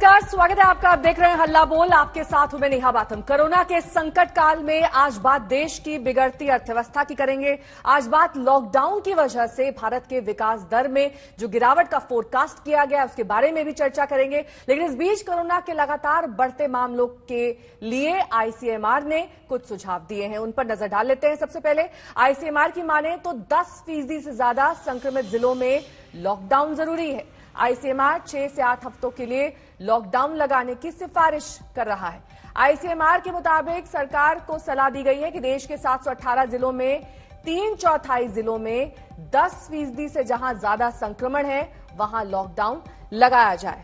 नमस्कार, स्वागत है आपका। आप देख रहे हैं हल्ला बोल, आपके साथ हूं मैं नेहा बाथम। कोरोना के संकट काल में आज बात देश की बिगड़ती अर्थव्यवस्था की करेंगे। आज बात लॉकडाउन की वजह से भारत के विकास दर में जो गिरावट का फोरकास्ट किया गया उसके बारे में भी चर्चा करेंगे। लेकिन इस बीच कोरोना के लगातार बढ़ते मामलों के लिए आईसीएमआर ने कुछ सुझाव दिए हैं, उन पर नजर डाल लेते हैं। सबसे पहले आईसीएमआर की माने तो 10% से ज्यादा संक्रमित जिलों में लॉकडाउन जरूरी है। आईसीएमआर 6 से 8 हफ्तों के लिए लॉकडाउन लगाने की सिफारिश कर रहा है। आईसीएमआर के मुताबिक सरकार को सलाह दी गई है कि देश के 718 जिलों में 3/4 जिलों में 10% से जहां ज्यादा संक्रमण है वहां लॉकडाउन लगाया जाए।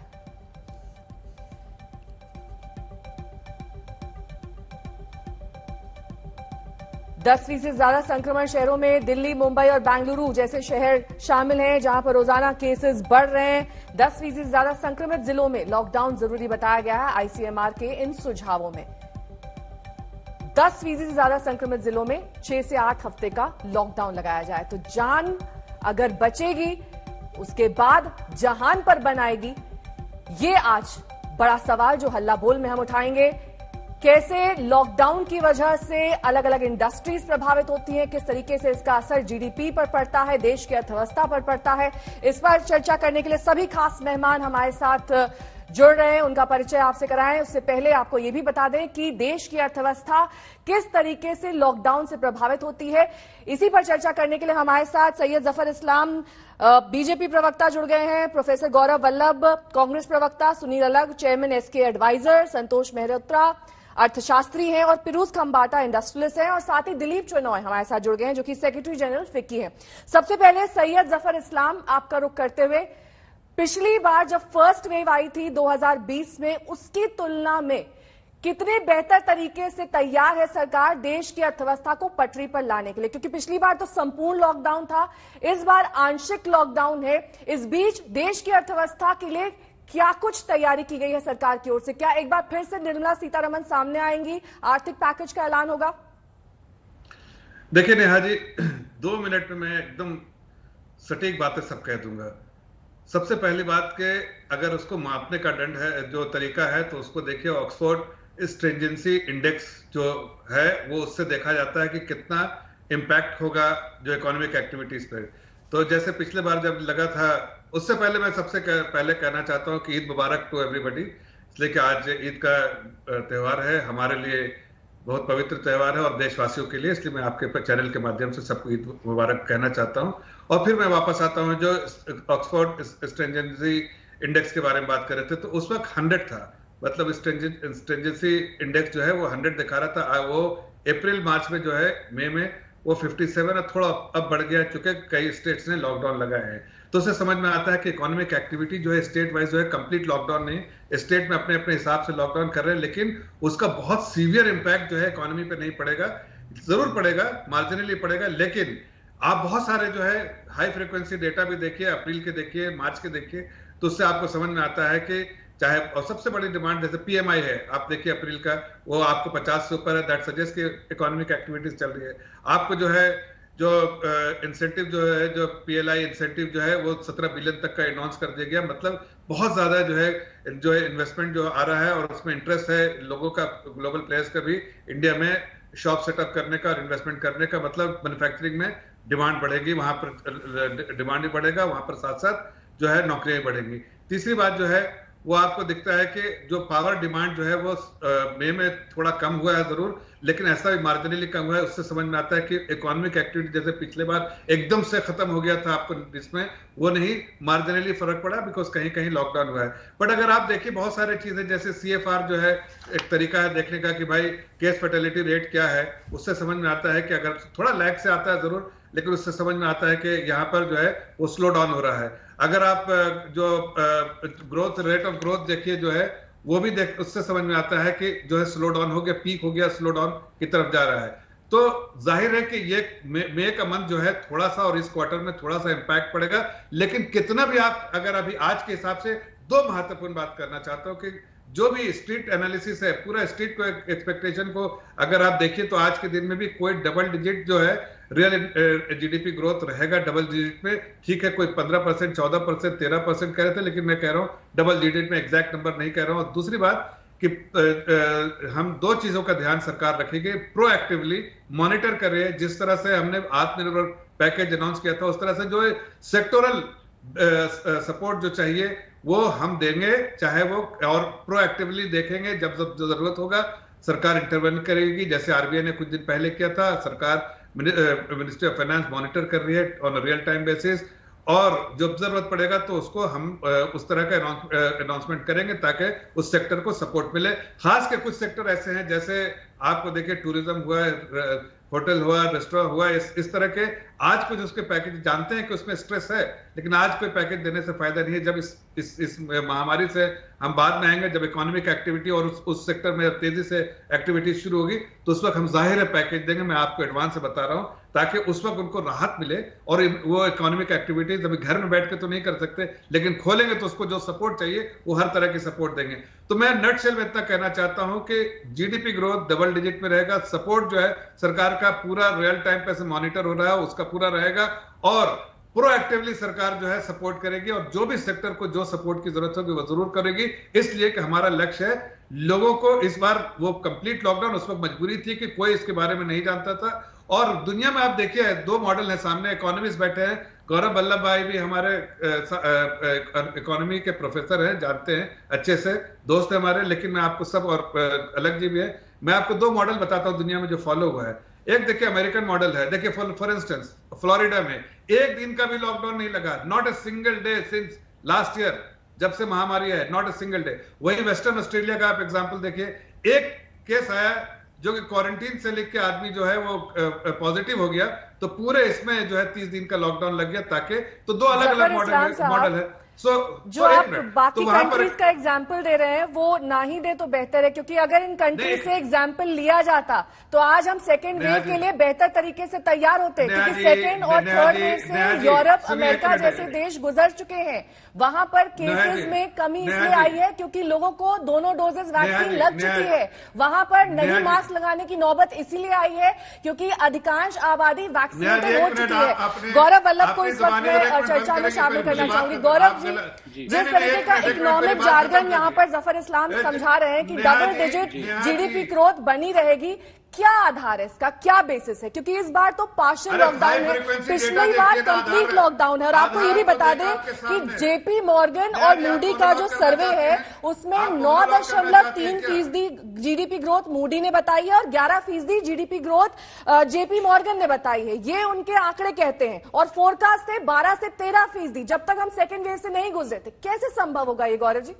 10% से ज्यादा संक्रमण शहरों में दिल्ली, मुंबई और बेंगलुरु जैसे शहर शामिल हैं, जहां पर रोजाना केसेस बढ़ रहे हैं। 10% से ज्यादा संक्रमित जिलों में लॉकडाउन जरूरी बताया गया है आईसीएमआर के इन सुझावों में। 10% से ज्यादा संक्रमित जिलों में 6 से 8 हफ्ते का लॉकडाउन लगाया जाए तो जान अगर बचेगी उसके बाद जहान पर बनाएगी, ये आज बड़ा सवाल जो हल्ला बोल में हम उठाएंगे। कैसे लॉकडाउन की वजह से अलग अलग इंडस्ट्रीज प्रभावित होती हैं, किस तरीके से इसका असर जीडीपी पर पड़ता है, देश की अर्थव्यवस्था पर पड़ता है, इस पर चर्चा करने के लिए सभी खास मेहमान हमारे साथ जुड़ रहे हैं। उनका परिचय आपसे कराएं। उससे पहले आपको यह भी बता दें कि देश की अर्थव्यवस्था किस तरीके से लॉकडाउन से प्रभावित होती है। इसी पर चर्चा करने के लिए हमारे साथ सैयद जफर इस्लाम बीजेपी प्रवक्ता जुड़ गए हैं, प्रोफेसर गौरव वल्लभ कांग्रेस प्रवक्ता, सुनील अलग चेयरमैन एसके एडवाइजर, संतोष मेहरोत्रा अर्थशास्त्री हैं और पिरूज खंबाटा इंडस्ट्रियलिस्ट हैं, और साथ ही दिलीप चोनॉय हमारे साथ जुड़ गए हैं जो कि सेक्रेटरी जनरल फिक्की हैं। सबसे पहले सैयद जफर इस्लाम, आपका रुख करते हुए, पिछली बार जब फर्स्ट वेव आई थी 2020 में, उसकी तुलना में कितने बेहतर तरीके से तैयार है सरकार देश की अर्थव्यवस्था को पटरी पर लाने के लिए? क्योंकि पिछली बार तो संपूर्ण लॉकडाउन था, इस बार आंशिक लॉकडाउन है। इस बीच देश की अर्थव्यवस्था के लिए क्या कुछ तैयारी की गई है सरकार की ओर से? क्या एक बार फिर से निर्मला सीतारमण सामने आएंगी, आर्थिक पैकेज का ऐलान होगा? देखिए नेहा जी, 2 मिनट में मैं एकदम सटीक बातें सब कह दूंगा। सबसे पहली बात कि अगर उसको मापने का दंड है, जो तरीका है, तो उसको देखिए ऑक्सफोर्ड स्ट्रिंजेंसी इंडेक्स जो है वो उससे देखा जाता है कि कितना इंपैक्ट होगा जो इकोनॉमिक एक्टिविटीज पे। तो जैसे पिछले बार जब लगा था, उससे पहले मैं सबसे पहले कहना चाहता हूं कि ईद मुबारक टू एवरीबॉडी, इसलिए कि आज ईद का त्यौहार है, हमारे लिए बहुत पवित्र त्यौहार है और देशवासियों के लिए, इसलिए मैं आपके चैनल के माध्यम से सबको ईद मुबारक कहना चाहता हूं। और फिर मैं वापस आता हूं, जो ऑक्सफोर्ड स्ट्रिंजेंसी इंडेक्स के बारे में बात कर रहे थे, तो उस वक्त 100 था, मतलब स्ट्रिंजेंसी इंडेक्स जो है वो 100 दिखा रहा था। वो अप्रैल मार्च में जो है, मई में वो 57 और थोड़ा अब बढ़ गया, चूंकि कई स्टेट्स ने लॉकडाउन लगाए हैं। तो उससे समझ में आता है कि इकोनॉमिक एक्टिविटी जो है स्टेट वाइज जो है, कंप्लीट लॉकडाउन नहीं, स्टेट में अपने अपने हिसाब से लॉकडाउन कर रहे हैं, लेकिन उसका बहुत सीवियर इंपैक्ट जो है इकोनॉमी पे नहीं पड़ेगा। जरूर पड़ेगा, मार्जिनली पड़ेगा, लेकिन आप बहुत सारे जो है हाई फ्रिक्वेंसी डेटा भी देखिए, अप्रैल के देखिए, मार्च के देखिए, तो उससे आपको समझ में आता है कि चाहे, और सबसे बड़ी डिमांड जैसे पीएमआई है, आप देखिए अप्रैल का, वो आपको 50 से ऊपर है, दैट सजेस्ट कि इकोनॉमिक एक्टिविटीज चल रही है। आपको जो है जो इंसेंटिव जो है, जो पीएलआई इंसेंटिव जो है वो 17 बिलियन तक का अनाउंस कर दिया गया, मतलब बहुत ज्यादा जो है इन्वेस्टमेंट जो आ रहा है और उसमें इंटरेस्ट है लोगों का, ग्लोबल प्लेयर्स का भी इंडिया में शॉप सेटअप करने का और इन्वेस्टमेंट करने का। मतलब मैन्युफैक्चरिंग में डिमांड बढ़ेगी, वहां पर डिमांड भी बढ़ेगा, वहां पर साथ साथ जो है नौकरियां बढ़ेंगी। तीसरी बात जो है वो आपको दिखता है कि जो पावर डिमांड जो है वो मई में थोड़ा कम हुआ है जरूर, लेकिन ऐसा भी मार्जिनली कम हुआ है। उससे समझ में आता है कि इकोनॉमिक एक्टिविटी जैसे पिछले बार एकदम से खत्म हो गया था आपको, इसमें वो नहीं, मार्जिनली फर्क पड़ा, बिकॉज कहीं कहीं लॉकडाउन हुआ है। बट अगर आप देखिए बहुत सारी चीजें, जैसे सीएफआर जो है एक तरीका है देखने का कि भाई केस फर्टिलिटी रेट क्या है, उससे समझ में आता है कि अगर थोड़ा लैग से आता है जरूर, लेकिन उससे समझ में आता है कि यहाँ पर जो है वो स्लो डाउन हो रहा है। अगर आप जो ग्रोथ रेट ऑफ ग्रोथ देखिए जो है वो भी देख, उससे समझ में आता है कि जो है स्लो डाउन हो गया, पीक हो गया, स्लो डाउन की तरफ जा रहा है। तो जाहिर है कि ये मई का मंथ जो है थोड़ा सा, और इस क्वार्टर में थोड़ा सा इंपैक्ट पड़ेगा, लेकिन कितना भी आप अगर अभी आज के हिसाब से 2 महत्वपूर्ण बात करना चाहता हूं कि जो भी स्ट्रीट एनालिसिस है, पूरा स्ट्रीट को एक्सपेक्टेशन को अगर आप देखिए तो आज के दिन में भी कोई डबल डिजिट जो है रियल जीडीपी ग्रोथ रहेगा डबल डिजिट में। ठीक है, कोई 15%, 14%, 13% कह रहे थे, लेकिन मैं कह रहा हूं डबल डिजिट में, एग्जैक्ट नंबर नहीं कह रहा हूं। और दूसरी बात कि हम दो चीजों का ध्यान सरकार रखेगी, प्रोएक्टिवली मॉनिटर कर रही है। जिस तरह से हमने आत्मनिर्भर पैकेज अनाउंस किया था, उस तरह से जो सेक्टोरल सपोर्ट जो चाहिए वो हम देंगे, चाहे वो, और प्रोएक्टिवली देखेंगे, जब जब जरूरत होगा सरकार इंटरवेन करेगी। जैसे आरबीआई ने कुछ दिन पहले किया था, सरकार मिनिस्ट्री ऑफ फाइनेंस मॉनिटर कर रही है ऑन रियल टाइम बेसिस, और जब जरूरत पड़ेगा तो उसको हम उस तरह का अनाउंसमेंट करेंगे ताकि उस सेक्टर को सपोर्ट मिले। खास के कुछ सेक्टर ऐसे हैं, जैसे आपको देखिए टूरिज्म हुआ, होटल हुआ, रेस्टोरेंट हुआ, इस तरह के आज कुछ उसके पैकेज, जानते हैं कि उसमें स्ट्रेस है, लेकिन आज कोई पैकेज देने से फायदा नहीं है। जब इस महामारी से हम बाद में आएंगे, जब इकोनॉमिक एक्टिविटी और उस सेक्टर में तेजी से एक्टिविटी शुरू होगी, तो उस वक्त हम जाहिर है पैकेज देंगे। मैं आपको एडवांस से बता रहा हूं, ताकि उस वक्त उनको राहत मिले। और वो इकोनॉमिक एक्टिविटीज अभी घर में बैठ के तो नहीं कर सकते, लेकिन खोलेंगे तो उसको जो सपोर्ट चाहिए वो हर तरह की सपोर्ट देंगे। तो मैं नटशेल में इतना कहना चाहता हूं कि जीडीपी ग्रोथ डबल डिजिट में रहेगा, सपोर्ट जो है सरकार का पूरा रियल टाइम पे से मॉनिटर हो रहा है उसका पूरा रहेगा, और प्रोएक्टिवली सरकार जो है सपोर्ट करेगी, और जो भी सेक्टर को जो सपोर्ट की जरूरत होगी वो जरूर करेगी। इसलिए कि हमारा लक्ष्य है लोगों को, इस बार वो कंप्लीट लॉकडाउन उस वक्त मजबूरी थी कि कोई इसके बारे में नहीं जानता था। और दुनिया में आप देखिए दो मॉडल है सामने, इकोनॉमिस्ट बैठे हैं, गौरव वल्लभ भाई भी हमारे इकोनॉमी के प्रोफेसर हैं, जानते हैं अच्छे से, दोस्त है हमारे, लेकिन मैं आपको सब, और अलग जी भी है, मैं आपको दो मॉडल बताता हूं दुनिया में जो फॉलो हुआ है। एक देखिए अमेरिकन मॉडल है, देखिए फॉर इंस्टेंस फ्लोरिडा में एक दिन का भी लॉकडाउन नहीं लगा, not a single day since last year, जब से महामारी है, नॉट ए सिंगल डे। वही वेस्टर्न ऑस्ट्रेलिया का आप एग्जांपल देखिए, एक केस आया जो कि क्वारंटीन से लेके आदमी जो है वो पॉजिटिव हो गया, तो पूरे इसमें जो है 30 दिन का लॉकडाउन लग गया, ताकि तो दो अलग अलग मॉडल है। जो आप बाकी कंट्रीज का एग्जाम्पल दे रहे हैं वो ना ही दे तो बेहतर है, क्योंकि अगर इन कंट्रीज से एग्जाम्पल लिया जाता तो आज हम सेकेंड वेव के लिए बेहतर तरीके से तैयार होते, क्योंकि सेकेंड और थर्ड वेव से यूरोप, अमेरिका जैसे देश गुजर चुके हैं। वहां पर केसेस में कमी इसलिए आई है क्योंकि लोगों को दोनों डोजेस वैक्सीन लग चुकी है। वहां पर नहीं मास्क लगाने की नौबत इसीलिए आई है क्योंकि अधिकांश आबादी वैक्सीनेटेड हो चुकी है। गौरव वल्लभ को इस वक्त मैं चर्चा में शामिल करना चाहूंगी। गौरव जी, जिस तरीके का इकोनॉमिक जार्गन यहाँ पर जफर इस्लाम समझा रहे हैं कि डबल डिजिट जीडीपी ग्रोथ बनी रहेगी, क्या आधार है इसका, क्या बेसिस है? क्योंकि इस बार तो पार्शियल लॉकडाउन है, पिछली बार कंप्लीट लॉकडाउन है। और आपको ये भी बता दें कि जेपी मॉर्गन और मूडी का जो सर्वे है उसमें 9.3% जीडीपी ग्रोथ मूडी ने बताई है और 11% जीडीपी ग्रोथ जेपी मॉर्गन ने बताई है। ये उनके आंकड़े कहते हैं, और फोरकास्ट थे 12 से 13% जब तक हम सेकेंड वेव से नहीं गुजरे थे। कैसे संभव होगा ये, गौरव जी?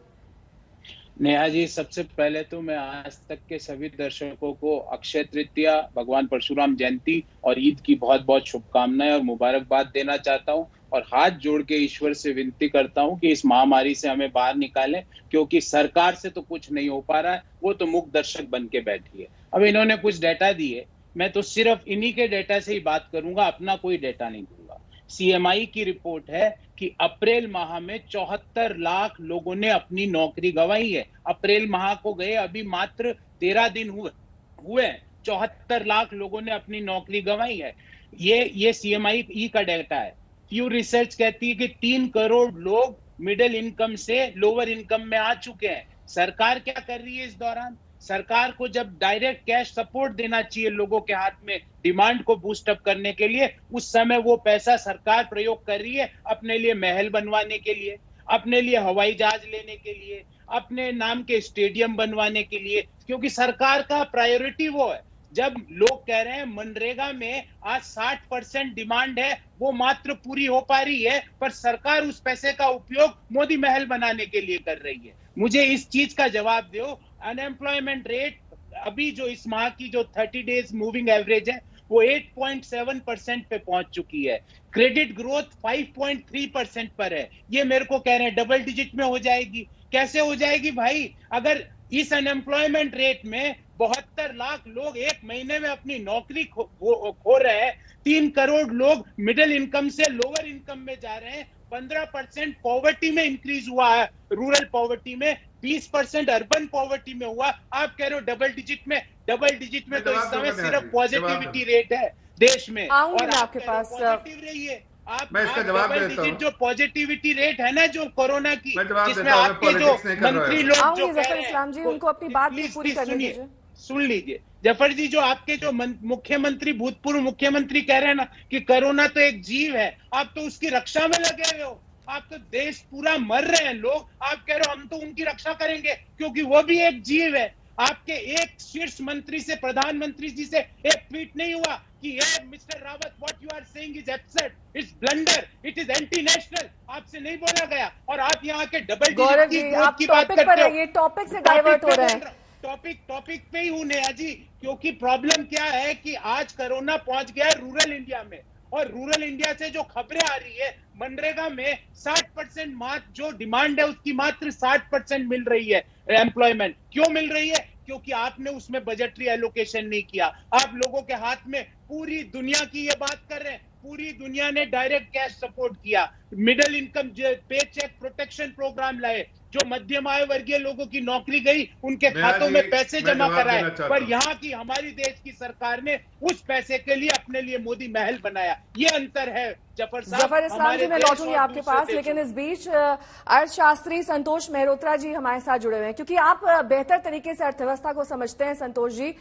नेहा जी, सबसे पहले तो मैं आज तक के सभी दर्शकों को अक्षय तृतीया, भगवान परशुराम जयंती और ईद की बहुत बहुत शुभकामनाएं और मुबारकबाद देना चाहता हूं, और हाथ जोड़ के ईश्वर से विनती करता हूं कि इस महामारी से हमें बाहर निकालें, क्योंकि सरकार से तो कुछ नहीं हो पा रहा है, वो तो मूक दर्शक बन के बैठी है। अब इन्होंने कुछ डेटा दिए, मैं तो सिर्फ इन्हीं के डेटा से ही बात करूंगा, अपना कोई डेटा नहीं दूंगा। सीएमआई की रिपोर्ट है कि अप्रैल माह में 74 लाख लोगों ने अपनी नौकरी गंवाई है। अप्रैल माह को गए अभी मात्र 13 दिन हुए 74 लाख लोगों ने अपनी नौकरी गंवाई है। ये सीएमआई का डेटा है। प्यू रिसर्च कहती है कि 3 करोड़ लोग मिडिल इनकम से लोअर इनकम में आ चुके हैं। सरकार क्या कर रही है इस दौरान? सरकार को जब डायरेक्ट कैश सपोर्ट देना चाहिए लोगों के हाथ में डिमांड को बूस्ट अप करने के लिए, उस समय वो पैसा सरकार प्रयोग कर रही है अपने लिए महल बनवाने के लिए, अपने लिए हवाई जहाज लेने के लिए, अपने नाम के स्टेडियम बनवाने के लिए, क्योंकि सरकार का प्रायोरिटी वो है। जब लोग कह रहे हैं मनरेगा में आज 60% डिमांड है, वो मात्र पूरी हो पा रही है, पर सरकार उस पैसे का उपयोग मोदी महल बनाने के लिए कर रही है। मुझे इस चीज का जवाब दो। अनएम्प्लॉयमेंट रेट अभी जो इस माह की जो 30 डेज मूविंग एवरेज है वो 8.7% पे पहुंच चुकी है। क्रेडिट ग्रोथ 5.3% पर है। ये मेरे को कह रहे हैं डबल डिजिट में हो जाएगी। कैसे हो जाएगी भाई? अगर इस अनएम्प्लॉयमेंट रेट में 72 लाख लोग एक महीने में अपनी नौकरी खो रहे हैं, 3 करोड़ लोग मिडिल इनकम से लोअर इनकम में जा रहे हैं, 15% पॉवर्टी में इंक्रीज हुआ है, रूरल पॉवर्टी में 20% अर्बन पॉवर्टी में हुआ। आप कह रहे हो डबल डिजिट में? डबल डिजिट में तो इस समय सिर्फ पॉजिटिविटी रेट है। देश में। आऊंगी और मैं आपके पास। पॉजिटिव रहिए आप। मैं इसका जवाब डबल देता डिजिट हूं। जो पॉजिटिविटी रेट है ना जो कोरोना की, मैं जवाब जिसमें देता हूं, मैं आपके जो पॉलिटिक्स नहीं कर रहा मंत्री हूं। लोग जो आऊंगी कह जफर रहे इस्लाम जी, हैं, उनको अपनी बात को प्लीज पूरी प्लीज करने सुनिए, दीजिए। सुन लीजिए जफर जी, जो आपके जो मुख्यमंत्री, भूतपूर्व मुख्यमंत्री कह रहे हैं ना कि कोरोना तो एक जीव है, आप तो उसकी रक्षा में लगे हुए हो। आप तो देश पूरा मर रहे हैं लोग, आप कह रहे हो हम तो उनकी रक्षा करेंगे क्योंकि वो भी एक जीव है। आपके एक शीर्ष मंत्री से, प्रधानमंत्री जी से एक ट्वीट नहीं हुआ कि ये mister Rawat what you are saying is absurd, it's blunder, it is anti national, आपसे नहीं बोला गया। और आप यहाँ के डबल गौरव डिजिट की जी, ग्रोथ आप की बात टॉपिक पर करते हो। रहिए, टॉपिक से डाइवर्ट हो रहे हैं। टॉपिक पे ही हूं नेहा जी, क्योंकि प्रॉब्लम क्या है कि आज कोरोना पहुंच गया है रूरल इंडिया में, और रूरल इंडिया से जो खबरें आ रही है, मनरेगा में 60% मात्र जो डिमांड है उसकी मात्र 60% मिल रही है एम्प्लॉयमेंट। क्यों मिल रही है? क्योंकि आपने उसमें बजटरी एलोकेशन नहीं किया। आप लोगों के हाथ में, पूरी दुनिया की ये बात कर रहे हैं, पूरी दुनिया ने डायरेक्ट कैश सपोर्ट किया, मिडिल इनकम पे चेक प्रोटेक्शन प्रोग्राम लाए, जो मध्यम आय वर्गीय लोगों की नौकरी गई उनके खातों में पैसे जमा कराए। पर यहाँ की हमारी देश की सरकार ने उस पैसे के लिए अपने लिए मोदी महल बनाया। ये अंतर है जफर इस्लाम जी, मैं लौटूंगी आपके पास, लेकिन इस बीच अर्थशास्त्री संतोष मेहरोत्रा जी हमारे साथ जुड़े हुए हैं, क्योंकि आप बेहतर तरीके से अर्थव्यवस्था को समझते हैं। संतोष जी,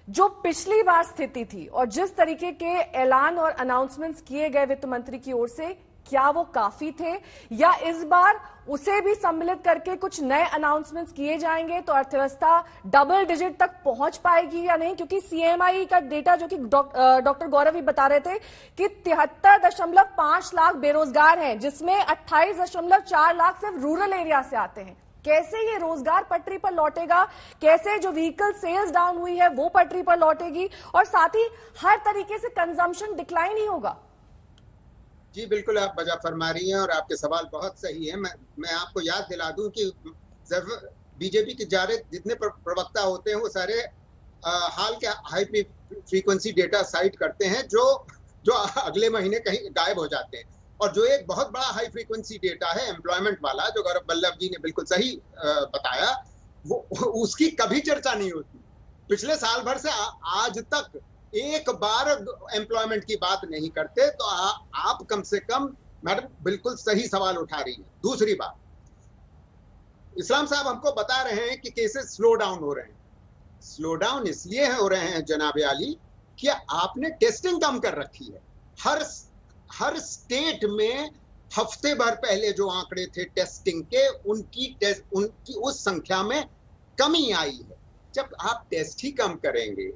जो पिछली बार स्थिति थी और जिस तरीके के ऐलान और अनाउंसमेंट्स किए गए वित्त मंत्री की ओर से, क्या वो काफी थे, या इस बार उसे भी सम्मिलित करके कुछ नए अनाउंसमेंट्स किए जाएंगे तो अर्थव्यवस्था डबल डिजिट तक पहुंच पाएगी या नहीं? क्योंकि सीएमआई का डेटा, जो कि डॉक्टर गौरव भी बता रहे थे कि 73.5 लाख बेरोजगार हैं, जिसमें 28.4 लाख सिर्फ रूरल एरिया से आते हैं। कैसे ये रोजगार पटरी पर लौटेगा? कैसे जो व्हीकल सेल्स डाउन हुई है वो पटरी पर लौटेगी? और साथ ही हर तरीके से कंजम्पशन डिक्लाइन ही होगा। जी बिल्कुल, आप वजह फरमा रही हैं और आपके सवाल बहुत सही है। मैं आपको याद दिला दूं कि बीजेपी के जितने प्रवक्ता होते हैं वो सारे हाल के हाई फ्रीक्वेंसी डेटा साइट करते हैं जो अगले महीने कहीं गायब हो जाते हैं। और जो एक बहुत बड़ा हाई फ्रीक्वेंसी डेटा है एम्प्लॉयमेंट वाला, जो गौरव वल्लभ जी ने बिल्कुल सही बताया, वो उसकी कभी चर्चा नहीं होती। पिछले साल भर से आज तक एक बार एम्प्लॉयमेंट की बात नहीं करते। तो आप कम से कम, मैडम बिल्कुल सही सवाल उठा रही है। दूसरी बात, इस्लाम साहब हमको बता रहे हैं कि केसेस स्लो डाउन हो रहे हैं। स्लो डाउन इसलिए हो रहे हैं जनाब आली कि आपने टेस्टिंग कम कर रखी है। हर स्टेट में हफ्ते भर पहले जो आंकड़े थे टेस्टिंग के, उनकी उस संख्या में कमी आई है। जब आप टेस्ट ही कम करेंगे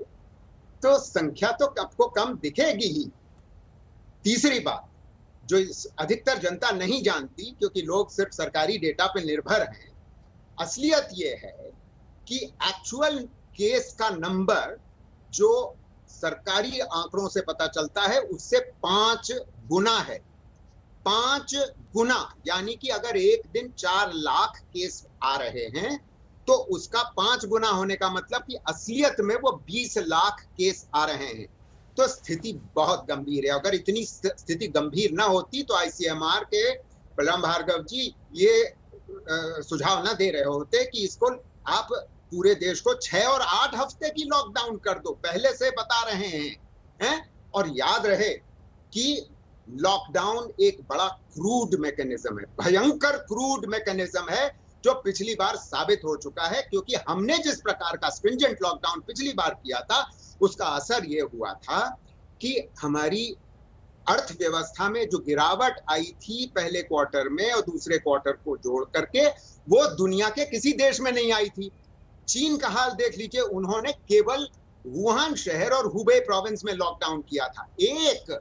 तो संख्या तो आपको कम दिखेगी ही। तीसरी बात, जो अधिकतर जनता नहीं जानती क्योंकि लोग सिर्फ सरकारी डेटा पर निर्भर हैं, असलियत यह है कि एक्चुअल केस का नंबर जो सरकारी आंकड़ों से पता चलता है उससे 5 गुना है। 5 गुना, यानी कि अगर एक दिन 4 लाख केस आ रहे हैं तो उसका 5 गुना होने का मतलब कि असलियत में वो 20 लाख केस आ रहे हैं। तो स्थिति बहुत गंभीर है। अगर इतनी स्थिति गंभीर ना होती तो आईसीएमआर के बलराम भार्गव जी ये सुझाव ना दे रहे होते कि इसको आप पूरे देश को 6 और 8 हफ्ते की लॉकडाउन कर दो। पहले से बता रहे हैं। और याद रहे कि लॉकडाउन एक बड़ा क्रूड मैकेनिज्म है, भयंकर क्रूड मैकेनिज्म है, जो पिछली बार साबित हो चुका है। क्योंकि हमने जिस प्रकार का स्ट्रिंजेंट लॉकडाउन पिछली बार किया था, उसका असर यह हुआ था कि हमारी अर्थव्यवस्था में जो गिरावट आई थी पहले क्वार्टर में और दूसरे क्वार्टर को जोड़ करके, वो दुनिया के किसी देश में नहीं आई थी। चीन का हाल देख लीजिए, उन्होंने केवल वुहान शहर और हुबे प्रोविंस में लॉकडाउन किया था, एक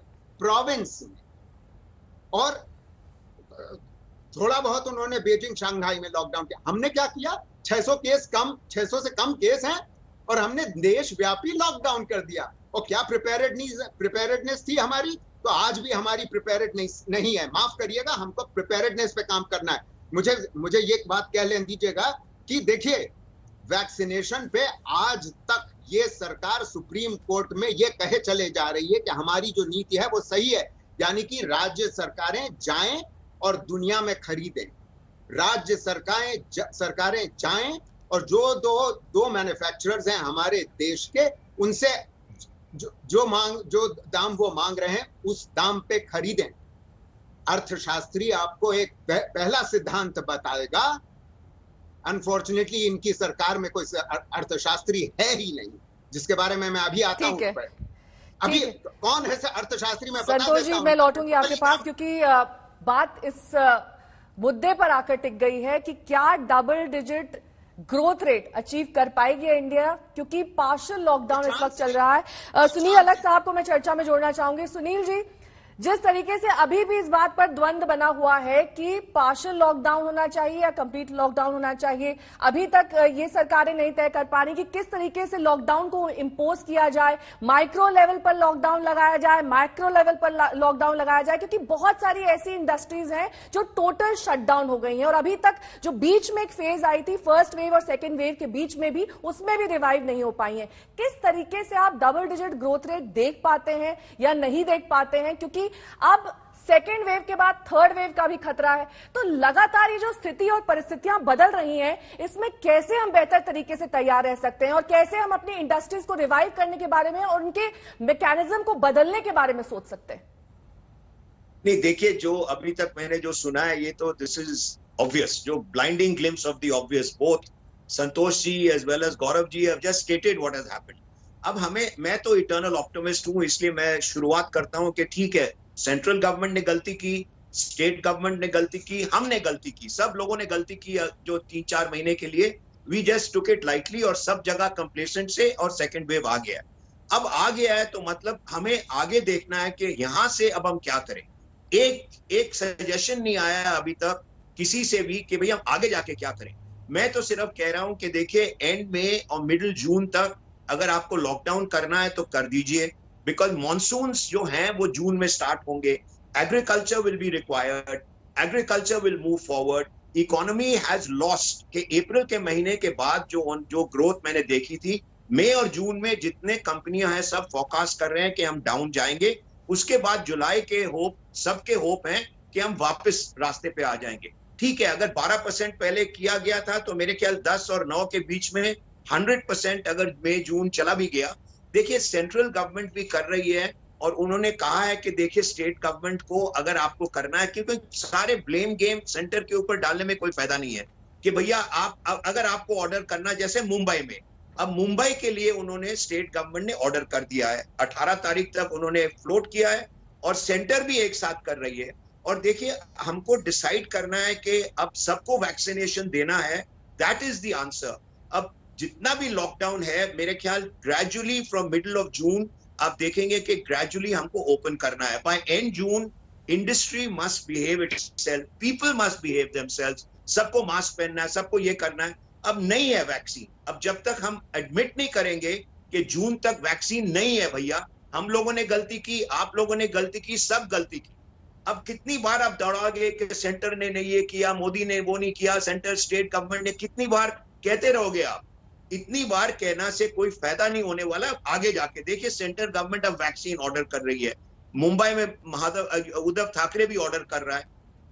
प्रोविंस में। और थोड़ा बहुत उन्होंने बीजिंग शंघाई में लॉकडाउन किया। हमने क्या किया? 600 से कम केस हैं और हमने देशव्यापी लॉकडाउन कर दिया। और क्या प्रिपेयर्डनेस थी हमारी? तो आज भी हमारी प्रिपेयर्डनेस नहीं है। माफ करिएगा, हमको प्रिपेयर्डनेस पे काम करना है। मुझे ये बात कह लेने दीजिएगा कि देखिए, वैक्सीनेशन पे आज तक ये सरकार सुप्रीम कोर्ट में ये कहे चले जा रही है कि हमारी जो नीति है वो सही है, यानी कि राज्य सरकारें जाएं और दुनिया में खरीदें। राज्य सरकारें जाएं और जो दो मैन्युफैक्चरर्स हैं हमारे देश के, उनसे जो दाम वो मांग रहे हैं उस दाम पे खरीदें। अर्थशास्त्री आपको एक पहला सिद्धांत बताएगा। अनफॉर्चुनेटली इनकी सरकार में कोई अर्थशास्त्री है ही नहीं, जिसके बारे में मैं अभी आता हूं। अभी कौन है अर्थशास्त्री? मैं संतोष जी, मैं लौटूंगी आपके पास, क्योंकि बात इस मुद्दे पर आकर टिक गई है कि क्या double digit growth rate achieve कर पाएगी इंडिया, क्योंकि पार्शियल लॉकडाउन इस वक्त चल रहा है। सुनील अलग साहब को मैं चर्चा में जोड़ना चाहूंगी। सुनील जी, जिस तरीके से अभी भी इस बात पर द्वंद्व बना हुआ है कि पार्शियल लॉकडाउन होना चाहिए या कंप्लीट लॉकडाउन होना चाहिए, अभी तक ये सरकारें नहीं तय कर पा रही कि किस तरीके से लॉकडाउन को इंपोज किया जाए, माइक्रो लेवल पर लॉकडाउन लगाया जाए, मैक्रो लेवल पर लॉकडाउन लगाया जाए, क्योंकि बहुत सारी ऐसी इंडस्ट्रीज हैं जो टोटल शटडाउन हो गई हैं और अभी तक जो बीच में एक फेज आई थी फर्स्ट वेव और सेकेंड वेव के बीच में भी, उसमें भी रिवाइव नहीं हो पाई है। किस तरीके से आप डबल डिजिट ग्रोथ रेट देख पाते हैं या नहीं देख पाते हैं, क्योंकि अब सेकेंड वेव के बाद थर्ड वेव का भी खतरा है। तो लगातार ये जो स्थिति और परिस्थितियां बदल रही हैं, इसमें कैसे हम बेहतर तरीके से तैयार रह सकते हैं और कैसे हम अपनी इंडस्ट्रीज को रिवाइव करने के बारे में और उनके मैकेनिज्म को बदलने के बारे में सोच सकते हैं? नहीं, देखिए, जो अभी तक मैंने जो सुना है ये तो दिस इज ऑब्वियस, जो blinding glimpse of the obvious. Both Santosh ji as well as Gaurav ji have just stated what has happened. अब मैं तो इटर्नल ऑप्टिमिस्ट हूं, इसलिए मैं शुरुआत करता हूं कि ठीक है, सेंट्रल गवर्नमेंट ने गलती की, स्टेट गवर्नमेंट ने गलती की, हमने गलती की, सब लोगों ने गलती की। जो 3-4 महीने के लिए we just took it lightly और सब जगह कंप्लेसेंट से, और सेकंड वेव आ गया। अब आ गया है तो मतलब हमें आगे देखना है कि यहां से अब हम क्या करें। एक सजेशन नहीं आया अभी तक किसी से भी कि भाई हम आगे जाके क्या करें। मैं तो सिर्फ कह रहा हूं कि देखिए, एंड में और मिडिल जून तक अगर आपको लॉकडाउन करना है तो कर दीजिए, बिकॉज मॉनसून्स जो हैं वो जून में स्टार्ट होंगे। Agriculture will be required, agriculture will move forward. Economy has lost कि अप्रैल के महीने के बाद जो ग्रोथ मैंने देखी थी, मई और जून में जितने कंपनियां हैं सब फोरकास्ट कर रहे हैं कि हम डाउन जाएंगे। उसके बाद जुलाई के होप, सबके होप हैं कि हम वापस रास्ते पे आ जाएंगे। ठीक है, अगर 12% पहले किया गया था तो मेरे ख्याल 10 और 9 के बीच में 100% अगर मई जून चला भी गया। देखिए, सेंट्रल गवर्नमेंट भी कर रही है और उन्होंने कहा है कि देखिए, स्टेट गवर्नमेंट को अगर आपको करना है, क्योंकि सारे ब्लेम गेम सेंटर के ऊपर डालने में कोई फायदा नहीं है कि भैया आप अगर आपको ऑर्डर करना, जैसे मुंबई में, अब मुंबई के लिए उन्होंने स्टेट गवर्नमेंट ने ऑर्डर कर दिया है, 18 तारीख तक उन्होंने फ्लोट किया है और सेंटर भी एक साथ कर रही है। और देखिए, हमको डिसाइड करना है कि अब सबको वैक्सीनेशन देना है, दैट इज द आंसर। अब जितना भी लॉकडाउन है, मेरे ख्याल gradually from middle of June आप देखेंगे कि ग्रेजुअली हमको ओपन करना है। By end June industry must behave itself, people must behave themselves, सबको मास्क पहनना है, सबको ये करना है। अब नहीं है वैक्सीन, अब जब तक हम एडमिट नहीं करेंगे कि जून तक वैक्सीन नहीं है, भैया हम लोगों ने गलती की, आप लोगों ने गलती की, सब गलती की। अब कितनी बार आप दौड़ाओगे कि सेंटर ने नहीं ये किया, मोदी ने वो नहीं किया, सेंटर स्टेट गवर्नमेंट ने, कितनी बार कहते रहोगे आप? इतनी बार कहना से कोई फायदा नहीं होने वाला। आगे जाके देखिए, सेंटर गवर्नमेंट अब वैक्सीन ऑर्डर कर रही है। मुंबई में उद्धव ठाकरे भी ऑर्डर कर रहा है,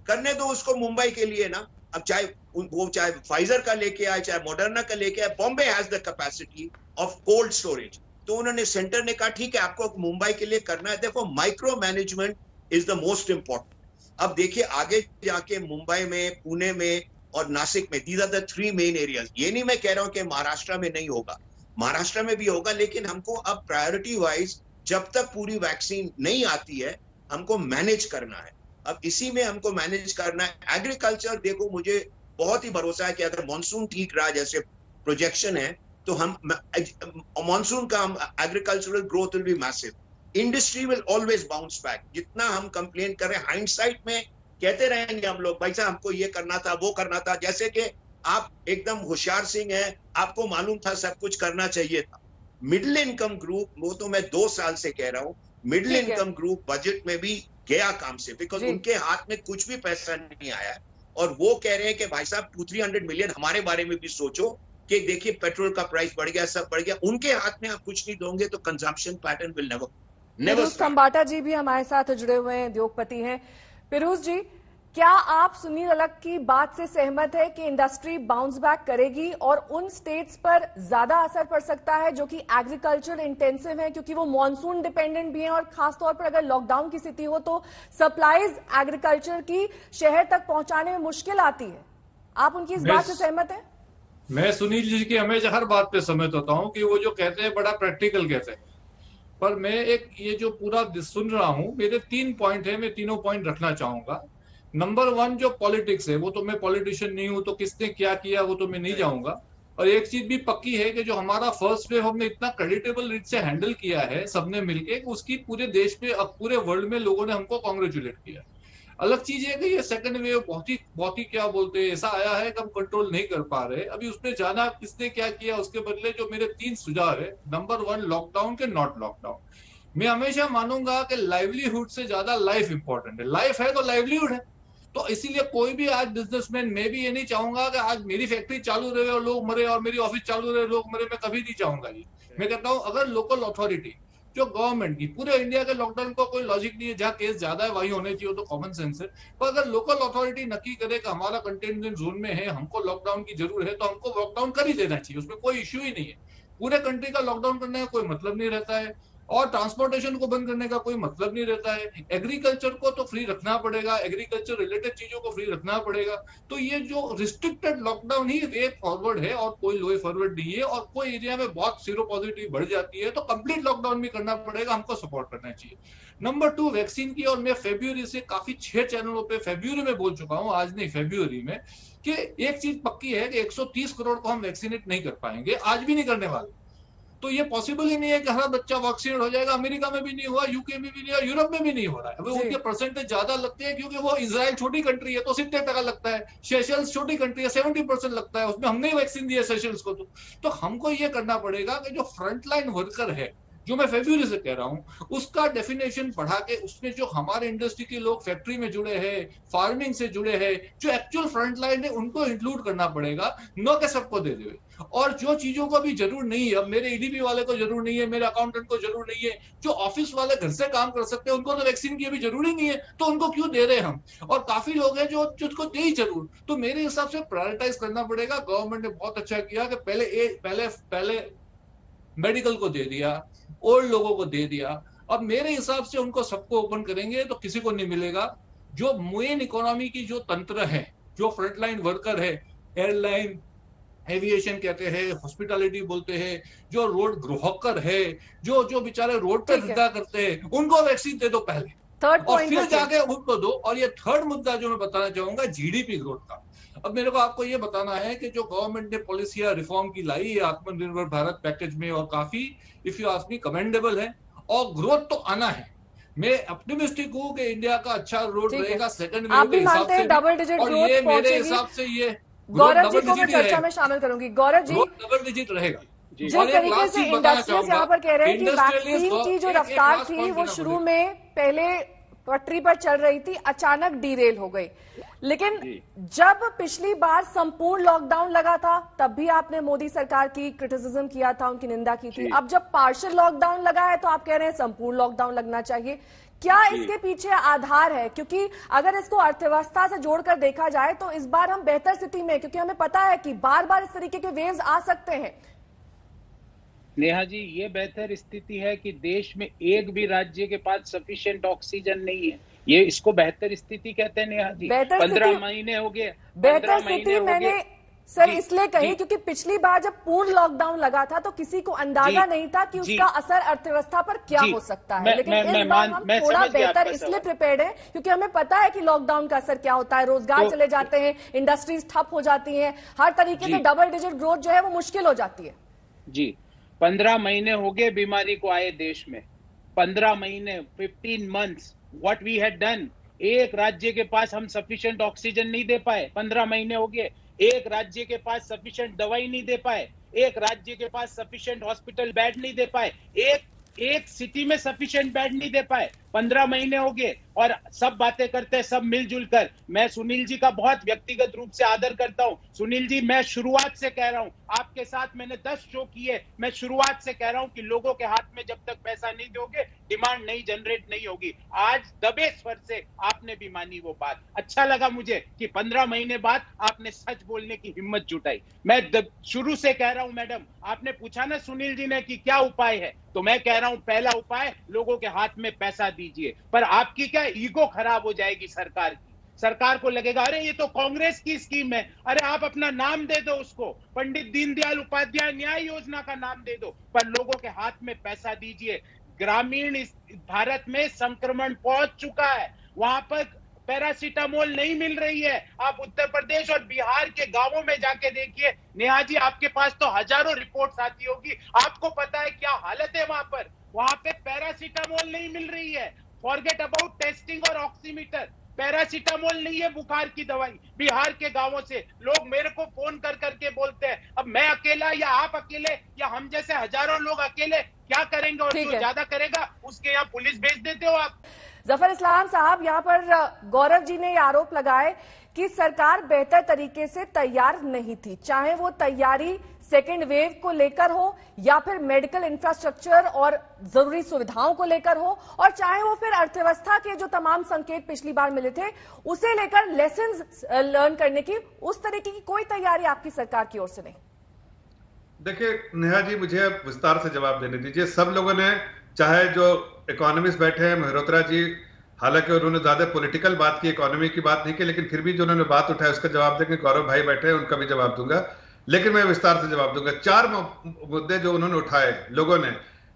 करने दो उसको मुंबई के लिए ना। अब चाहे फाइजर का लेके आए, चाहे मॉडर्ना का लेके आए, Bombay has the capacity of cold storage. तो उन्होंने, सेंटर ने कहा ठीक है आपको मुंबई के लिए करना है। देखो, micro management is the most important. अब देखिए, आगे जाके मुंबई में, पुणे में और नासिक में, these are the 3 main areas. ये नहीं मैं कह रहा हूं कि महाराष्ट्र में नहीं होगा, महाराष्ट्र में भी होगा, लेकिन हमको अब प्रायोरिटी वाइज जब तक पूरी वैक्सीन नहीं आती है हमको मैनेज करना है। अब इसी में हमको मैनेज करना है। एग्रीकल्चर, देखो मुझे बहुत ही भरोसा है कि अगर मॉनसून ठीक रहा जैसे प्रोजेक्शन है तो हम मॉनसून का agricultural growth will be massive. Industry will always bounce back. जितना हम कंप्लेन कर रहे हैं, हाइंडसाइट में कहते रहेंगे हम लोग, भाई साहब हमको ये करना था, वो करना था, जैसे कि आप एकदम होशियार सिंह हैं, आपको मालूम था सब कुछ करना चाहिए था। मिडिल इनकम ग्रुप, वो तो मैं 2 साल से कह रहा हूं, मिडिल इनकम ग्रुप बजट में भी गया काम से, बिकॉज उनके हाथ में कुछ भी पैसा नहीं आया है और वो कह रहे हैं कि भाई साहब 200-300 मिलियन हमारे बारे में भी सोचो कि देखिए पेट्रोल का प्राइस बढ़ गया, सब बढ़ गया। उनके हाथ में आप कुछ नहीं दोगे तो consumption pattern will never. Piruz Khambata जी भी हमारे साथ जुड़े हुए हैं, उद्योगपति हैं। पिरूज जी, क्या आप सुनील अलग की बात से सहमत है कि इंडस्ट्री बाउंस बैक करेगी और उन स्टेट्स पर ज्यादा असर पड़ सकता है जो कि एग्रीकल्चर इंटेंसिव है, क्योंकि वो मॉनसून डिपेंडेंट भी है और खासतौर पर अगर लॉकडाउन की स्थिति हो तो सप्लाईज एग्रीकल्चर की शहर तक पहुंचाने में मुश्किल आती है? आप उनकी इस बात से सहमत है? मैं सुनील जी की हमेशा हर बात पे सहमत होता हूँ कि वो जो कहते हैं बड़ा प्रैक्टिकल कहते हैं, पर मैं एक ये जो पूरा सुन रहा हूँ, मेरे 3 पॉइंट है, मैं तीनों पॉइंट रखना चाहूंगा। नंबर 1 जो पॉलिटिक्स है, वो तो मैं पॉलिटिशियन नहीं हूं, तो किसने क्या किया वो तो मैं नहीं जाऊंगा। और एक चीज भी पक्की है कि जो हमारा फर्स्ट वेव हमने इतना क्रेडिटेबल रीत से हैंडल किया है सबने मिलके, उसकी पूरे देश पे अब पूरे वर्ल्ड में लोगों ने हमको कॉन्ग्रेचुलेट किया। अलग चीज है कि ये सेकंड वेव बहुत ही क्या बोलते हैं ऐसा आया है कि हम कंट्रोल नहीं कर पा रहे। अभी उसमें जाना किसने क्या किया उसके बदले जो मेरे 3 सुझाव है, नंबर 1 लॉकडाउन के नॉट लॉकडाउन। मैं हमेशा मानूंगा कि लाइवलीहुड से ज्यादा लाइफ इंपॉर्टेंट है। लाइफ है तो लाइवलीहुड है, तो इसीलिए कोई भी आज बिजनेसमैन, मैं भी ये नहीं चाहूंगा कि आज मेरी फैक्ट्री चालू रहे और लोग मरे और मेरी ऑफिस चालू रहे लोग मरे, मैं कभी नहीं चाहूंगा ये। मैं कहता हूं अगर लोकल अथॉरिटी जो गवर्नमेंट की, पूरे इंडिया के लॉकडाउन को कोई लॉजिक नहीं है, जहाँ केस ज्यादा है वही होने चाहिए, तो कॉमन सेंस है। पर अगर लोकल अथॉरिटी नक्की करे कि हमारा कंटेनमेंट जोन में है, हमको लॉकडाउन की जरूरत है, तो हमको लॉकडाउन कर ही देना चाहिए, उसमें कोई इश्यू ही नहीं है। पूरे कंट्री का लॉकडाउन करने का कोई मतलब नहीं रहता है और ट्रांसपोर्टेशन को बंद करने का कोई मतलब नहीं रहता है। एग्रीकल्चर को तो फ्री रखना पड़ेगा, एग्रीकल्चर रिलेटेड चीजों को फ्री रखना पड़ेगा। तो ये जो रिस्ट्रिक्टेड लॉकडाउन ही वे फॉरवर्ड है और कोई वे फॉरवर्ड नहीं है। और कोई एरिया में बहुत सीरो पॉजिटिव बढ़ जाती है तो कंप्लीट लॉकडाउन भी करना पड़ेगा, हमको सपोर्ट करना चाहिए। नंबर 2 वैक्सीन की, और मैं फरवरी से काफी 6 चैनलों पे फरवरी में बोल चुका हूं, आज नहीं फरवरी में, कि एक चीज पक्की है कि 130 करोड़ को हम वैक्सीनेट नहीं कर पाएंगे, आज भी नहीं करने वाले। तो ये पॉसिबल ही नहीं है कि हर बच्चा वैक्सीनेट हो जाएगा। अमेरिका में भी नहीं हुआ, यूके में भी नहीं हुआ, यूरोप में भी नहीं हो रहा है। अभी उनके परसेंटेज ज्यादा लगते हैं क्योंकि वो इजराइल छोटी कंट्री है तो 70% लगता है, सेशल्स छोटी कंट्री है 70% लगता है, उसमें हमने वैक्सीन दिया सेशल्स को। तो हमको ये करना पड़ेगा कि जो फ्रंटलाइन वर्कर है, जो मैं फरवरी से कह रहा हूं, उसका डेफिनेशन बढ़ा के उसमें जो हमारे इंडस्ट्री के लोग फैक्ट्री में जुड़े हैं, फार्मिंग से जुड़े हैं, जो एक्चुअल फ्रंट लाइन है, उनको इंक्लूड करना पड़ेगा, न के सबको दे देवे। और जो चीजों को भी जरूर नहीं है, अब मेरे ईडीपी वाले को जरूर नहीं है, मेरे अकाउंटेंट को जरूर नहीं है, जो ऑफिस वाले घर से काम कर सकते हैं, उनको तो वैक्सीन की अभी जरूरी नहीं है, तो उनको क्यों दे रहे हम? और काफी लोग हैं जो उसको दे ही जरूर। तो मेरे हिसाब से प्रायोरिटाइज करना पड़ेगा। गवर्नमेंट ने बहुत अच्छा किया कि पहले मेडिकल को दे दिया, ओल्ड लोगों को दे दिया। अब मेरे हिसाब से उनको सबको ओपन करेंगे तो किसी को नहीं मिलेगा। जो मेन इकोनॉमी की जो तंत्र है, जो फ्रंटलाइन वर्कर है, एयरलाइन, एविएशन कहते हैं, हॉस्पिटैलिटी बोलते हैं, जो रोड ग्राहकर है, जो बेचारे रोड पे धंधा करते हैं, उनको वैक्सीन दे दो पहले, और फिर जाके उनको दो। और ये थर्ड मुद्दा जो मैं बताना चाहूंगा, जीडीपी ग्रोथ का। अब मेरे को आपको ये बताना है कि जो गवर्नमेंट ने पॉलिसी या रिफॉर्म की लाई है आत्मनिर्भर भारत पैकेज में, और काफी if you ask me commendable है, और ग्रोथ तो आना है। मैं ऑप्टिमिस्टिक हूँ कि इंडिया का अच्छा रोड रहेगा सेकंड वेव के हिसाब से, डबल डिजिट और ये मेरे हिसाब से ये गौरव जी को मैं चर्चा में शामिल करूंगी। गौरव जी, डबल डिजिट रहेगा। जिस तरीके से इंडस्ट्रीज यहाँ पर कह रहे हैं कि वैक्सीन की जो रफ्तार थी वो शुरू में पहले पटरी पर चल रही थी, अचानक डीरेल हो गई। लेकिन जब पिछली बार संपूर्ण लॉकडाउन लगा था तब भी आपने मोदी सरकार की क्रिटिसिज्म किया था, उनकी निंदा की थी। अब जब पार्शियल लॉकडाउन लगा है तो आप कह रहे हैं संपूर्ण लॉकडाउन लगना चाहिए। क्या इसके पीछे आधार है? क्योंकि अगर इसको अर्थव्यवस्था से जोड़कर देखा जाए तो इस बार हम बेहतर स्थिति में, क्योंकि हमें पता है कि बार बार इस तरीके के वेव्स आ सकते हैं। नेहा जी, ये बेहतर स्थिति है कि देश में एक भी राज्य के पास सफिशिएंट ऑक्सीजन नहीं है। ये इसको बेहतर स्थिति कहते हैं नेहा जी। 15 महीने हो गए। बेहतर स्थिति मैंने सर इसलिए कही क्योंकि पिछली बार जब पूर्ण लॉकडाउन लगा था तो किसी को अंदाजा नहीं था कि उसका असर अर्थव्यवस्था पर क्या हो सकता है। लेकिन इस बार हम थोड़ा बेहतर इसलिए प्रिपेयर्ड है क्योंकि हमें पता है कि लॉकडाउन का असर क्या होता है। रोजगार चले जाते हैं, इंडस्ट्रीज ठप हो जाती हैं, हर तरीके से डबल डिजिट ग्रोथ जो है वो मुश्किल हो जाती है। जी, 15 महीने हो गए बीमारी को आए देश में। 15 महीने, 15 months, what we had done. एक राज्य के पास हम सफिशिएंट ऑक्सीजन नहीं दे पाए, 15 महीने हो गए। एक राज्य के पास सफिशिएंट दवाई नहीं दे पाए, एक राज्य के पास सफिशिएंट हॉस्पिटल बेड नहीं दे पाए, एक सिटी में सफिशिएंट बेड नहीं दे पाए। 15 महीने हो गए और सब बातें करते हैं सब मिलजुल कर। मैं सुनील जी का बहुत व्यक्तिगत रूप से आदर करता हूं। सुनील जी, मैं शुरुआत से कह रहा हूं, आपके साथ मैंने 10 शो किए, मैं शुरुआत से कह रहा हूं कि लोगों के हाथ में जब तक पैसा नहीं दोगे डिमांड नहीं जनरेट नहीं होगी। आज दबे स्वर से आपने भी मानी वो बात। अच्छा लगा मुझे कि 15 महीने बाद आपने सच बोलने की हिम्मत जुटाई। मैं शुरू से कह रहा हूं मैडम, आपने पूछा ना सुनील जी ने कि क्या उपाय है, तो मैं कह रहा हूं पहला उपाय लोगों के हाथ में पैसा दीजिए। पर आपकी क्या ईगो खराब हो जाएगी सरकार की, सरकार को लगेगा अरे ये तो कांग्रेस की स्कीम है, अरे आप अपना नाम दे दो उसको, पंडित दीनदयाल उपाध्याय न्याय योजना का नाम दे दो, पर लोगों के हाथ में पैसा दीजिए। ग्रामीण भारत में संक्रमण पहुंच चुका है, वहां पर पैरासीटामोल नहीं मिल रही है। आप उत्तर प्रदेश और बिहार के गांवों में जाके देखिए। नेहा जी, आपके पास तो हजारों रिपोर्ट्स आती होगी, आपको पता है क्या हालत है वहां पे पैरासीटामोल नहीं मिल रही है। फॉरगेट अबाउट टेस्टिंग और ऑक्सीमीटर, पैरासीटामोल नहीं है बुखार की दवाई। बिहार के गांवों से लोग मेरे को फोन कर करके बोलते हैं, अब मैं अकेला या आप अकेले या हम जैसे हजारों लोग अकेले क्या करेंगे, और जो ज्यादा करेगा उसके यहाँ पुलिस भेज देते हो आप। जफर इस्लाम साहब, यहाँ पर गौरव जी ने आरोप लगाए कि सरकार बेहतर तरीके से तैयार नहीं थी, चाहे वो तैयारी सेकेंड वेव को लेकर हो या फिर मेडिकल इंफ्रास्ट्रक्चर और जरूरी सुविधाओं को लेकर हो, और चाहे वो फिर अर्थव्यवस्था के जो तमाम संकेत पिछली बार मिले थे उसे लेकर लेसन्स लर्न करने की, उस तरीके की कोई तैयारी आपकी सरकार की ओर से नहीं। देखिए नेहा जी, मुझे विस्तार से जवाब देने दीजिए। सब लोगों ने, चाहे जो इकोनॉमिस्ट बैठे हैं, मेहरोत्रा जी, हालांकि उन्होंने ज्यादा पॉलिटिकल बात की, इकोनॉमी की बात नहीं की, लेकिन फिर भी जो उन्होंने बात उठाई उसका जवाब देंगे। गौरव भाई बैठे हैं, उनका भी जवाब दूंगा, लेकिन मैं विस्तार से जवाब दूंगा। 4 मुद्दे जो उन्होंने उठाए लोगों ने,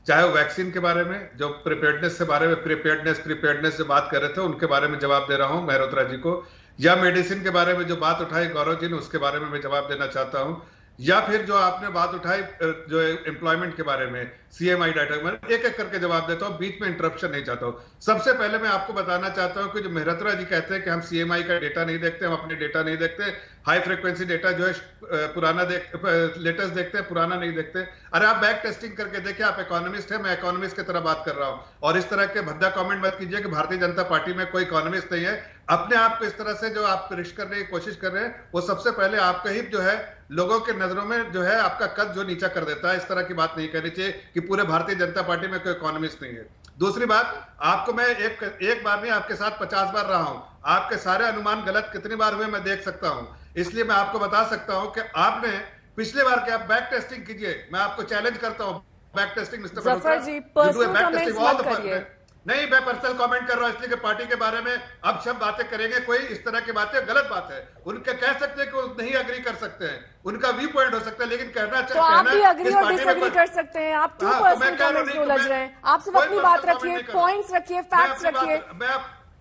चाहे वो वैक्सीन के बारे में, जो प्रिपेयर्डनेस के बारे में, प्रिपेयर्डनेस जो बात कर रहे थे उनके बारे में जवाब दे रहा हूं मेहरोत्रा जी को, या मेडिसिन के बारे में जो बात उठाई गौरव जी ने उसके बारे में मैं जवाब देना चाहता हूं, या फिर जो आपने बात उठाई जो एम्प्लॉयमेंट के बारे में, सीएमआई डाटा, मैं एक एक करके जवाब देता हूं, बीच में इंटरप्शन नहीं चाहता हूं। सबसे पहले मैं आपको बताना चाहता हूं कि जो मेहरोत्रा जी कहते हैं कि हम सीएमआई का डेटा नहीं देखते, हम अपने डेटा नहीं देखते, हाई फ्रीक्वेंसी डेटा जो है पुराना लेटेस्ट देखते हैं, पुराना नहीं देखते। अरे आप बैक टेस्टिंग करके देखिए, आप इकोनॉमिस्ट है, मैं इकोनॉमिस्ट की तरह बात कर रहा हूं, और इस तरह के भद्दा कमेंट मत कीजिए कि भारतीय जनता पार्टी में कोई इकोनॉमिस्ट नहीं है। अपने आप को इस तरह से जो आप पेश करने की कोशिश कर रहे हैं, वो सबसे पहले आपका ही जो है लोगों के नजरों में जो है आपका कद जो नीचा कर देता है। इस तरह की बात नहीं करनी चाहिए कि पूरे भारतीय जनता पार्टी में कोई इकोनॉमिस्ट नहीं है। दूसरी बात, आपको मैं एक बार नहीं, आपके साथ 50 बार रहा हूं, आपके सारे अनुमान गलत कितनी बार हुए मैं देख सकता हूं, इसलिए मैं आपको बता सकता हूं कि आपने पिछले बार के आप बैक टेस्टिंग कीजिए, मैं आपको चैलेंज करता हूं बैक टेस्टिंग। मिस्टर जफर जी, पर्सनल कमेंट्स मत करिए। नहीं, मैं पर्सनल कमेंट कर रहा हूं इसलिए कि पार्टी के बारे में अब सब बातें करेंगे, कोई इस तरह की बातें गलत बात है। उनके कह सकते हैं कि वो नहीं अग्री कर सकते हैं, उनका व्यू पॉइंट हो सकता है, लेकिन कहना तो आप भी अग्री और डिसएग्री कर सकते हैं। आप क्यों पर्सनल कमेंट्स में उलझ रहे हैं? आप सिर्फ अपनी बात रखिए, पॉइंट्स रखिए, फैक्ट्स रखिए।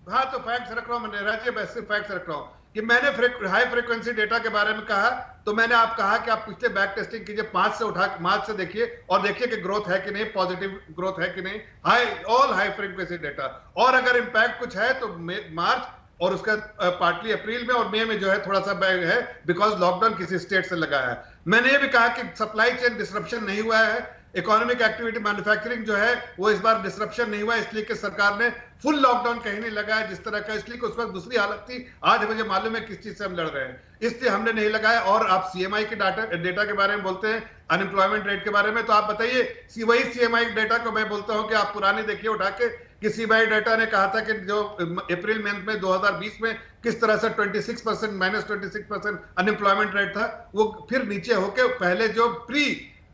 हाँ, तो फैक्ट्स रख रहा हूं मैं, राज्य मैं सिर्फ फैक्ट्स रख रहा हूं कि मैंने हाई फ्रीक्वेंसी डेटा के बारे में कहा, तो मैंने आप कहा कि आप पिछले बैक टेस्टिंग कीजिए, 5 से उठा मार्च से देखिए और देखिए कि ग्रोथ है कि नहीं, पॉजिटिव ग्रोथ है कि नहीं, ऑल हाई फ्रीक्वेंसी डेटा। और अगर इंपैक्ट कुछ है तो मार्च और उसका पार्टली अप्रैल में और मई में जो है थोड़ा सा बैग है, बिकॉज लॉकडाउन किसी स्टेट से लगा है। मैंने ये भी कहा कि सप्लाई चेन डिसरप्शन नहीं हुआ है, इकोनॉमिक एक्टिविटी मैन्युफैक्चरिंग जो है वो इस बार डिसरप्शन नहीं हुआ, इसलिए कि सरकार ने फुल लॉकडाउन कहीं नहीं लगाया जिस तरह का, इसलिए कि उस वक्त दूसरी हालत थी। आज मुझे मालूम है किस चीज से हम लड़ रहे हैं, इसलिए हमने नहीं लगाया। और आप सीएमआई के डेटा के बारे में बोलते हैं, अनएम्प्लॉयमेंट रेट के बारे में, तो आप बताइए वही सीएमआई डेटा को मैं बोलता हूं कि आप पुरानी देखिए उठा के, कि सीएमआई डेटा ने कहा था कि जो अप्रैल मंथ में 2020 में किस तरह से 26% -26% अनएम्प्लॉयमेंट रेट था, वो फिर नीचे होके पहले जो प्री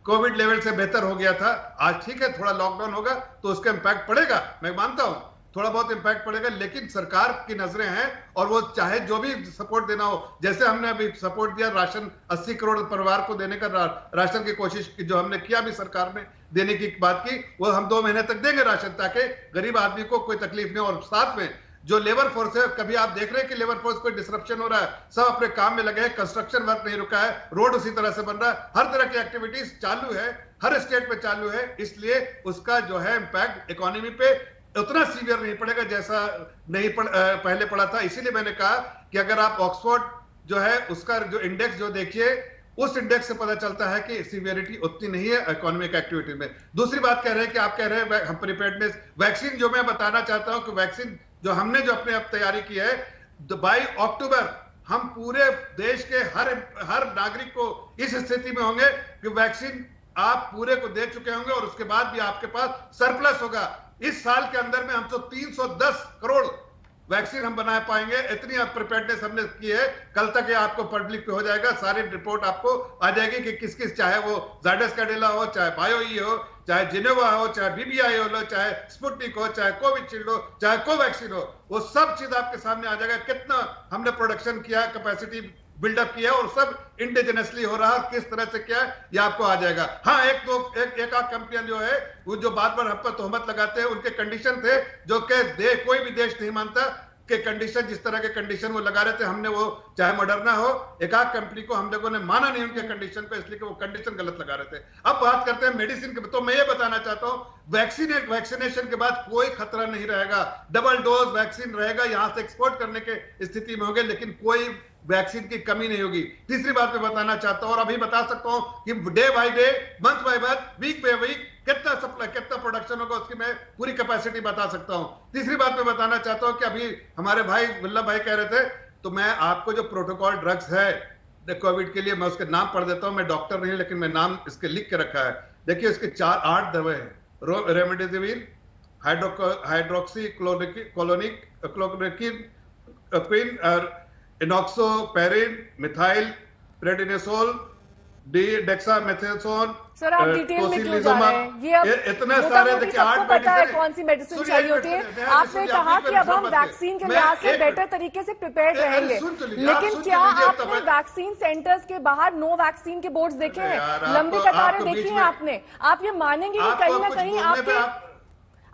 कोविड लेवल से बेहतर हो गया था। आज ठीक है, थोड़ा लॉकडाउन होगा तो उसका इंपैक्ट पड़ेगा, मैं मानता हूं थोड़ा बहुत इंपैक्ट पड़ेगा, लेकिन सरकार की नजरें हैं और वो चाहे जो भी सपोर्ट देना हो, जैसे हमने अभी सपोर्ट दिया राशन 80 करोड़ परिवार को देने का, राशन की कोशिश की जो हमने किया, भी सरकार ने देने की बात की, वो हम 2 महीने तक देंगे राशन, ताकि गरीब आदमी को कोई तकलीफ नहीं। और साथ में जो लेबर फोर्स है, कभी आप देख रहे हैं कि लेबर फोर्स कोई डिसरप्शन हो रहा है, सब अपने काम में लगे हैं, कंस्ट्रक्शन वर्क नहीं रुका है, रोड उसी तरह से बन रहा है, हर तरह की एक्टिविटीज चालू है, हर स्टेट में चालू है, इसलिए उसका जो है इंपैक्ट इकोनॉमी पे उतना सीवियर नहीं पड़ेगा जैसा पहले पड़ा था। इसीलिए मैंने कहा कि अगर आप ऑक्सफोर्ड जो है उसका जो इंडेक्स जो देखिए, उस इंडेक्स से पता चलता है कि सीवियरिटी उतनी नहीं है इकोनॉमिक एक्टिविटी में। दूसरी बात कह रहे हैं कि आप कह रहे हैं हम प्रिपेयर्डनेस, वैक्सीन जो मैं बताना चाहता हूं कि वैक्सीन जो हमने जो अपने अब तैयारी की है, बाई अक्टूबर हम पूरे देश के हर नागरिक को इस स्थिति में होंगे कि वैक्सीन आप पूरे को दे चुके होंगे और उसके बाद भी आपके पास सरप्लस होगा। इस साल के अंदर में हम तो 310 करोड़ वैक्सीन हम बना पाएंगे, इतनी प्रिपेयर्डनेस हमने की है। कल तक ये आपको पब्लिक पे हो जाएगा, सारी रिपोर्ट आपको आ जाएगी कि किस किस, चाहे वो जायडस कैडिला हो, चाहे बायोई हो, चाहे जिनेवा हो, चाहे बीबीआई हो, चाहे स्पुतनिक हो, चाहे कोविशील्ड हो, चाहे कोवैक्सीन हो, वो सब चीज आपके सामने आ जाएगा। कितना हमने प्रोडक्शन किया, कैपेसिटी बिल्डअप किया और सब इंडिजिनसली हो रहा, किस तरह से क्या है ये आपको आ जाएगा। हाँ, एक आध कंपनियां जो है वो जो बार बार हम पर तोहमत लगाते हैं, उनके कंडीशन थे जो कि कोई भी देश नहीं मानता के कंडीशन, जिस तरह के कंडीशन वो लगा रहे थे, हमने वो चाहे मॉडर्ना हो, एक आध कंपनी को हम लोगों ने माना नहीं उनके कंडीशन पे, इसलिए कि वो कंडीशन गलत लगा रहे थे। अब बात करते हैं मेडिसिन के, तो मैं ये बताना चाहता हूं वैक्सीनेशन के बाद कोई खतरा नहीं रहेगा, डबल डोज वैक्सीन रहेगा, यहां से एक्सपोर्ट करने के स्थिति में होंगे, लेकिन कोई वैक्सीन की कमी नहीं होगी। तीसरी बात मैं बताना चाहता हूं और अभी बता सकता हूं कि day by day, month by month, week by week कितना सप्लाई, कितना प्रोडक्शन होगा, उसकी मैं पूरी कैपेसिटी बता सकता हूं। तीसरी बात मैं बताना चाहता हूं कि अभी हमारे भाई वल्लभ भाई कह रहे थे, तो मैं आपको जो प्रोटोकॉल ड्रग्स है कोविड के लिए, मैं उसके नाम पढ़ देता हूं। मैं डॉक्टर नहीं, लेकिन मैं नाम इसके लिख के रखा है। देखिए, इसके 8 दवाएं हैं, रेमडेसिविर, हाइड्रोक्सी क्लोरोक्विन और इनॉक्सोपेरिन, मिथाइल प्रेडिनिसोल, डेक्सामेथासोन। सर, आप डिटेल में क्यों जा रहे हैं? ये अब इतने सारे, देखिए, सबको पता है कौन सी मेडिसिन चाहिए होती है। आपने कहा कि अब हम वैक्सीन के लिहाज से बेटर तरीके से प्रिपेयर रहेंगे, लेकिन क्या आपने वैक्सीन सेंटर्स के बाहर नो वैक्सीन के बोर्ड्स देखे हैं? लंबी कतारें देखी हैं आपने? आप ये मानेंगे कि कहीं ना कहीं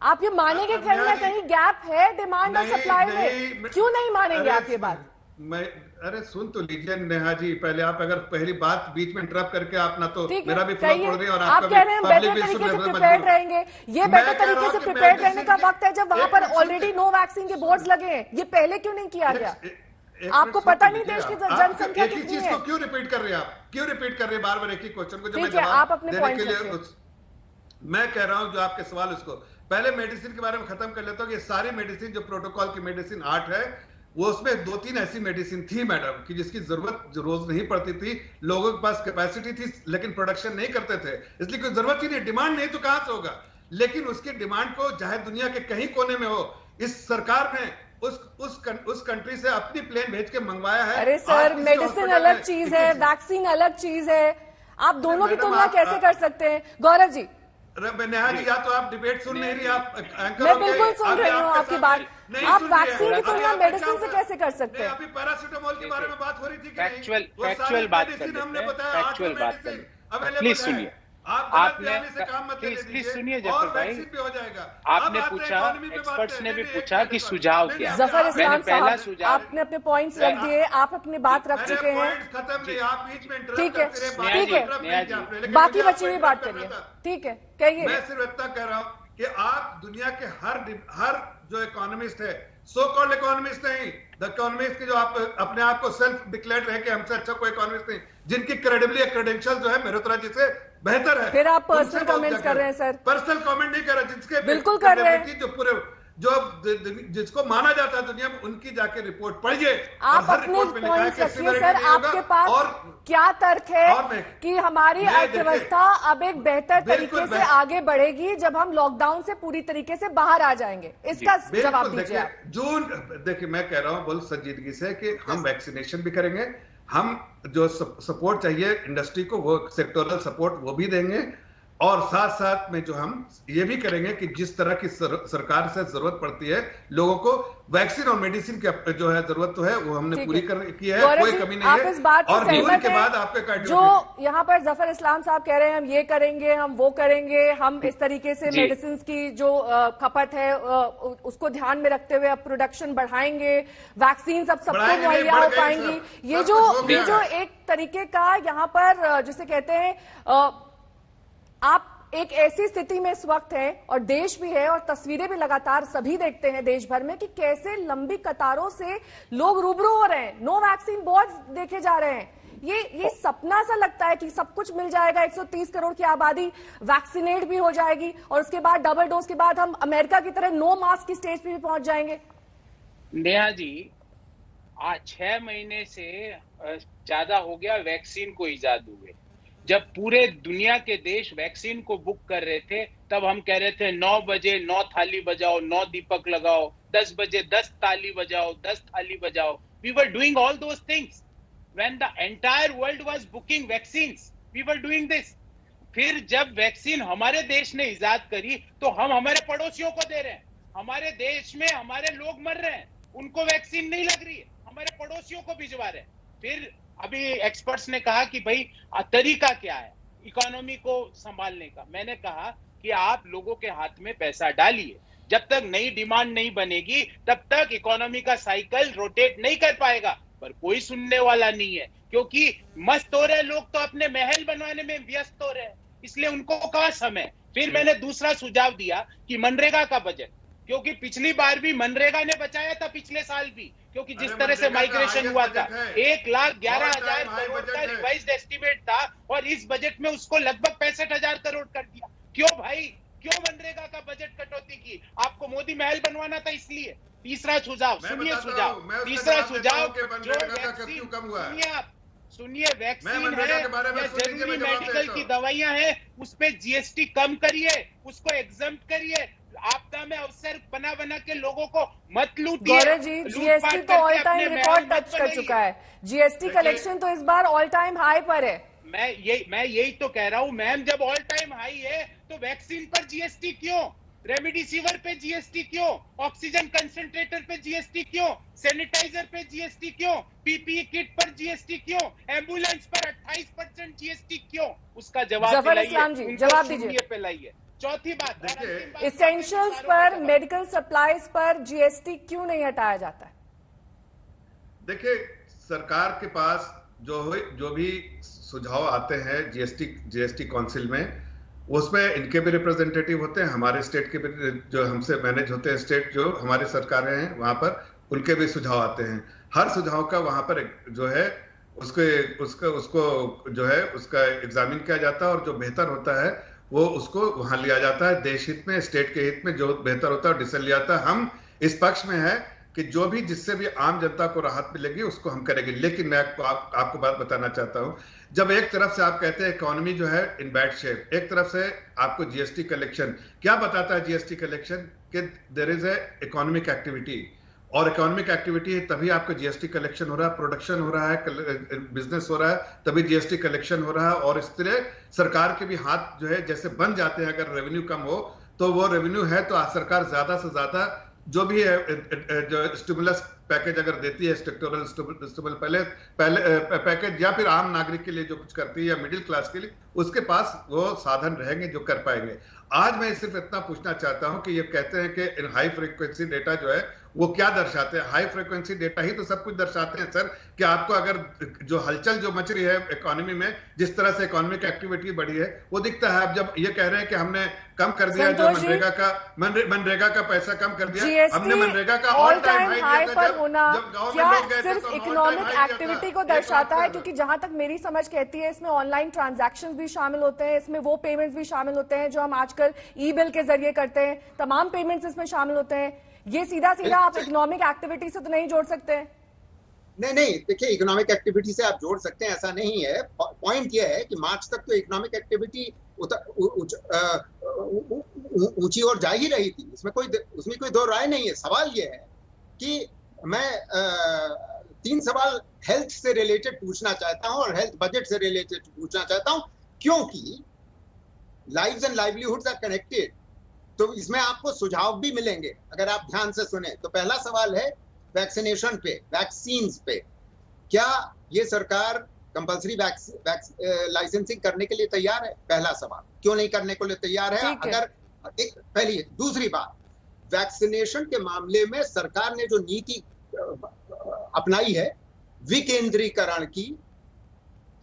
आप ये मानेंगे कहीं ना कहीं गैप है डिमांड और सप्लाई में? क्यों नहीं मानेंगे आप ये बात? अरे सुन तो लीजिए नेहा जी, पहले आप अगर पहली बात बीच में इंटरप्ट करके आप ना, तो मेरा भी फ्लो छोड़ रही है और आप कह रहे हैं बेटर तरीके से प्रिपेयर्ड रहेंगे। ये बेटर तरीके से प्रिपेयर्ड रहने का वक्त है जब वहां पर ऑलरेडी नो वैक्सीन के बोर्ड्स लगे हैं। ये पहले क्यों नहीं किया गया? आपको पता नहीं देश की जनसंख्या कितनी है? क्यों रिपीट कर रहे हैं आप? क्यों रिपीट कर रहे हैं बार बार एक ही क्वेश्चन को? ठीक है, आप अपने पॉइंट रखिए। मैं कह रहा हूं जो आपके सवाल, उसको पहले मेडिसिन के बारे में खत्म कर लेता हूं। ये सारी मेडिसिन जो प्रोटोकॉल की मेडिसिन 8 है, वो उसमें 2-3 ऐसी मेडिसिन थी मैडम कि जिसकी जरूरत रोज नहीं पड़ती थी, लोगों के पास कैपेसिटी थी लेकिन प्रोडक्शन नहीं करते थे, इसलिए कोई जरूरत ही नहीं, डिमांड नहीं तो कहां से होगा। लेकिन उसकी डिमांड को चाहे दुनिया के कहीं कोने में हो, इस सरकार ने उस कंट्री से अपनी प्लेन भेज के मंगवाया है। अरे सर, मेडिसिन अलग चीज है, वैक्सीन अलग चीज है, आप दोनों की तुलना कैसे कर सकते हैं? गौरव जी, नेहा जी, या तो आप डिबेट सुन नहीं रही, आप एंकर मैं बिल्कुल सुन रही हूँ आपकी बात। आप वैक्सीन की तुलना मेडिसिन से कैसे कर सकते हैं? अभी पैरासीटामोल के बारे में बात हो रही थी कि फैक्चुअल बात कर लेते हैं, फैक्चुअल बात कर लेते हैं। प्लीज सुनिए, आपने प्लीज सुनिए जफर भाई, आपने पूछा, एक्सपर्ट्स ने भी पूछा कि सुझाव क्या। जफर इस्लाम साहब, आपने अपने पॉइंट्स रख दिए, आप अपनी बात रख चुके हैं, ठीक है, ठीक है, बाकी बची हुई बात करिए, ठीक है, कहिए। मैं सिर्फ इतना कह रहा हूँ कि आप दुनिया के हर जो इकोनॉमिस्ट है, सो कॉल्ड इकोनॉमिस्ट नहीं, द इकोनॉमिस्ट के जो आप अपने आप को सेल्फ डिक्लेयर रहे कि हमसे अच्छा कोई इकोनॉमिस्ट नहीं, जिनकी क्रेडिबली क्रेडेंशियल जो है मेहतरा जी से बेहतर है। फिर आप पर्सनल कमेंट्स कर रहे हैं सर? पर्सनल कमेंट नहीं कर रहे, जिसके बिल्कुल कर रहे हैं, जो पूरे जो जिसको माना जाता है दुनिया में, उनकी जाके रिपोर्ट पढ़िए। आप अपने पॉइंट्स रखिए सर, आपके पास और क्या तर्क है कि हमारी अर्थव्यवस्था अब एक बेहतर तरीके से आगे बढ़ेगी जब हम लॉकडाउन से पूरी तरीके से बाहर आ जाएंगे? इसका जवाब दीजिए। जून, देखिए मैं कह रहा हूं बहुत संजीदगी से कि हम वैक्सीनेशन भी करेंगे, हम जो सपोर्ट चाहिए इंडस्ट्री को, वो सेक्टोरल सपोर्ट वो भी देंगे, और साथ साथ में जो हम ये भी करेंगे कि जिस तरह की सरकार से जरूरत पड़ती है लोगों को, वैक्सीन और मेडिसिन की जो है जरूरत तो है वो हमने पूरी की है, कोई कमी नहीं है। इस बात और जून के बाद आपके जो यहाँ पर जफर इस्लाम साहब कह रहे हैं हम ये करेंगे, हम वो करेंगे, हम इस तरीके से मेडिसिन की जो खपत है उसको ध्यान में रखते हुए अब प्रोडक्शन बढ़ाएंगे, वैक्सीन अब सबको मुहैया हो पाएंगी, ये जो एक तरीके का यहाँ पर जिसे कहते हैं, आप एक ऐसी स्थिति में इस वक्त हैं और देश भी है और तस्वीरें भी लगातार सभी देखते हैं देश भर में कि कैसे लंबी कतारों से लोग रूबरू हो रहे हैं, नो वैक्सीन बोर्ड्स देखे जा रहे हैं। ये सपना सा लगता है कि सब कुछ मिल जाएगा, 130 करोड़ की आबादी वैक्सीनेट भी हो जाएगी और उसके बाद डबल डोज के बाद हम अमेरिका की तरह नो मास्क की स्टेज पे भी पहुंच जाएंगे। नेहा जी, आज 6 महीने से ज्यादा हो गया वैक्सीन को इजाद हुए। जब पूरे दुनिया के देश वैक्सीन को बुक कर रहे थे, तब हम कह रहे थे 9 बजे 9 थाली बजाओ, 9 दीपक लगाओ, 10 बजे 10 ताली बजाओ, 10 थाली बजाओ। We were doing all those things when the entire world was booking vaccines, we were doing this. फिर जब वैक्सीन हमारे देश ने इजाद करी तो हम हमारे पड़ोसियों को दे रहे हैं। हमारे देश में हमारे लोग मर रहे हैं, उनको वैक्सीन नहीं लग रही है, हमारे पड़ोसियों को भिजवा रहे हैं। फिर अभी एक्सपर्ट्स ने कहा कि भाई तरीका क्या है इकोनॉमी को संभालने का। मैंने कहा कि आप लोगों के हाथ में पैसा डालिए, जब तक नई डिमांड नहीं बनेगी तब तक इकोनॉमी का साइकिल रोटेट नहीं कर पाएगा। पर कोई सुनने वाला नहीं है, क्योंकि मस्त हो रहे लोग तो अपने महल बनवाने में व्यस्त हो रहे हैं, इसलिए उनको कहां समय। फिर मैंने दूसरा सुझाव दिया कि मनरेगा का बजट, क्योंकि पिछली बार भी मनरेगा ने बचाया था, पिछले साल भी, क्योंकि जिस तरह से माइग्रेशन हुआ था 1,11,000 करोड़ का रिवाइज्ड एस्टिमेट था और इस बजट में उसको लगभग 65,000 करोड़ कर दिया। क्यों भाई, क्यों मनरेगा का बजट कटौती की? आपको मोदी महल बनवाना था इसलिए। तीसरा सुझाव सुनिए, तीसरा सुझाव जो सुनिए वैक्सीन है या जरूरी मेडिकल की दवाइयां हैं, उस पे जीएसटी कम करिए, उसको एग्जम्प्ट करिए। आपदा में अवसर बना बना के लोगों को मत लूटिए। गौरव जी, जीएसटी तो ऑल टाइम रिकॉर्ड टच कर चुका है। जीएसटी कलेक्शन तो इस बार ऑल टाइम हाई पर है। मैं यही तो कह रहा हूं मैम, जब ऑल टाइम हाई है तो वैक्सीन पर जीएसटी क्यों, रेमडेसिविर पे जीएसटी क्यों, ऑक्सीजन कंसंट्रेटर पे जीएसटी क्यों, सैनिटाइजर पे जीएसटी क्यों, पीपीई किट पर जीएसटी क्यों, एम्बुलेंस पर 28% जीएसटी क्यों? उसका जवाब दिलाइए, जवाब दीजिए पे लाइए। चौथी बात, एसेंशियल्स पर, मेडिकल सप्लाईज पर जीएसटी क्यों नहीं हटाया जाता है? देखिए, सरकार के पास जो भी सुझाव आते हैं जीएसटी काउंसिल में, उसमें इनके भी रिप्रेजेंटेटिव होते हैं, हमारे स्टेट के भी जो हमसे मैनेज होते हैं, स्टेट जो हमारी सरकारें हैं वहां पर, उनके भी सुझाव आते हैं। हर सुझाव का वहां पर जो है उसको जो है उसका एग्जामिन किया जाता है और जो बेहतर होता है वो उसको वहां लिया जाता है। देश हित में, स्टेट के हित में जो बेहतर होता है डिसीजन लिया जाता है। हम इस पक्ष में है कि जो भी जिससे भी आम जनता को राहत मिलेगी उसको हम करेंगे। लेकिन मैं आपको बात बताना चाहता हूं, जब एक तरफ से आप कहते हैं इकोनॉमी जो है इन बैड शेप, एक तरफ से आपको जीएसटी कलेक्शन क्या बताता है? जीएसटी कलेक्शन कि there is a economic activity, और इकोनॉमिक एक्टिविटी है तभी आपका जीएसटी कलेक्शन हो रहा है, प्रोडक्शन हो रहा है, बिजनेस हो रहा है, तभी जीएसटी कलेक्शन हो रहा है। और इस तरह सरकार के भी हाथ जो है जैसे बन जाते हैं, अगर रेवेन्यू कम हो तो वो रेवेन्यू है तो सरकार ज्यादा से ज्यादा जो भी है जो स्टिमुलस पैकेज अगर देती है, सेक्टोरल स्टिमुलस पहले पैकेज, या फिर आम नागरिक के लिए जो कुछ करती है या मिडिल क्लास के लिए, उसके पास वो साधन रहेंगे जो कर पाएंगे। आज मैं सिर्फ इतना पूछना चाहता हूं कि ये कहते हैं कि हाई फ्रीक्वेंसी डेटा जो है वो क्या दर्शाते हैं? हाई फ्रीक्वेंसी डेटा ही तो सब कुछ दर्शाते हैं सर, कि आपको अगर जो हलचल जो मच रही है इकोनॉमी में, जिस तरह से इकोनॉमिक एक्टिविटी बढ़ी है वो दिखता है। अब जब ये कह रहे हैं कि हमने कम कर दिया जो मनरेगा का पैसा कम कर दिया, हमने मनरेगा का ऑल टाइम हाई पर होना क्या सिर्फ इकोनॉमिक एक्टिविटी को दर्शाता है? क्योंकि जहां तक मेरी समझ कहती है इसमें ऑनलाइन ट्रांजैक्शंस भी शामिल होते हैं, इसमें वो पेमेंट्स भी शामिल होते हैं जो हम आजकल ई बिल के जरिए करते हैं, तमाम पेमेंट्स इसमें शामिल होते हैं। ये सीधा आप इकोनॉमिक एक्टिविटी से तो नहीं जोड़ सकते? नहीं, देखिए इकोनॉमिक एक्टिविटी से आप जोड़ सकते हैं, ऐसा नहीं है। पॉइंट ये है कि मार्च तक तो इकोनॉमिक एक्टिविटी ऊंची और जा ही रही थी, उसमें कोई दो राय नहीं है। सवाल ये है कि मैं 3 सवाल हेल्थ से रिलेटेड पूछना चाहता हूं और हेल्थ बजट से रिलेटेड पूछना चाहता हूं, क्योंकि lives and livelihoods are connected. तो इसमें आपको सुझाव भी मिलेंगे अगर आप ध्यान से सुने। तो पहला सवाल है वैक्सीनेशन पे, वैक्सीन्स पे। क्या ये सरकार कंपल्सरी लाइसेंसिंग करने के लिए तैयार है? पहला सवाल, क्यों नहीं करने को लिए तैयार है? अगर पहली। दूसरी बात, वैक्सीनेशन के मामले में सरकार ने जो नीति अपनाई है विकेंद्रीकरण की,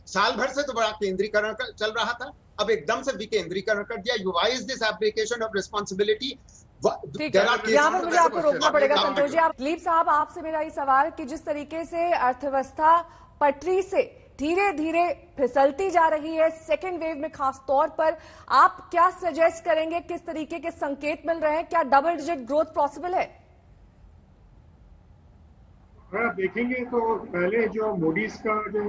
साल भर से तो बड़ा केंद्रीकरण चल रहा था, अब एकदम से विकेंद्रीकरण कर दिया। Why is this application of responsibility? यहाँ पर मुझे आपको रोकना पड़ेगा संतोष जी। दिलीप साहब, आपसे मेरा ये सवाल कि जिस तरीके से अर्थव्यवस्था पटरी से धीरे धीरे फिसलती जा रही है, सेकेंड वेव में खास तौर पर, आप क्या सजेस्ट करेंगे? किस तरीके के संकेत मिल रहे हैं? क्या डबल डिजिट ग्रोथ पॉसिबल है? अगर आप देखेंगे तो पहले जो मोडीज का जो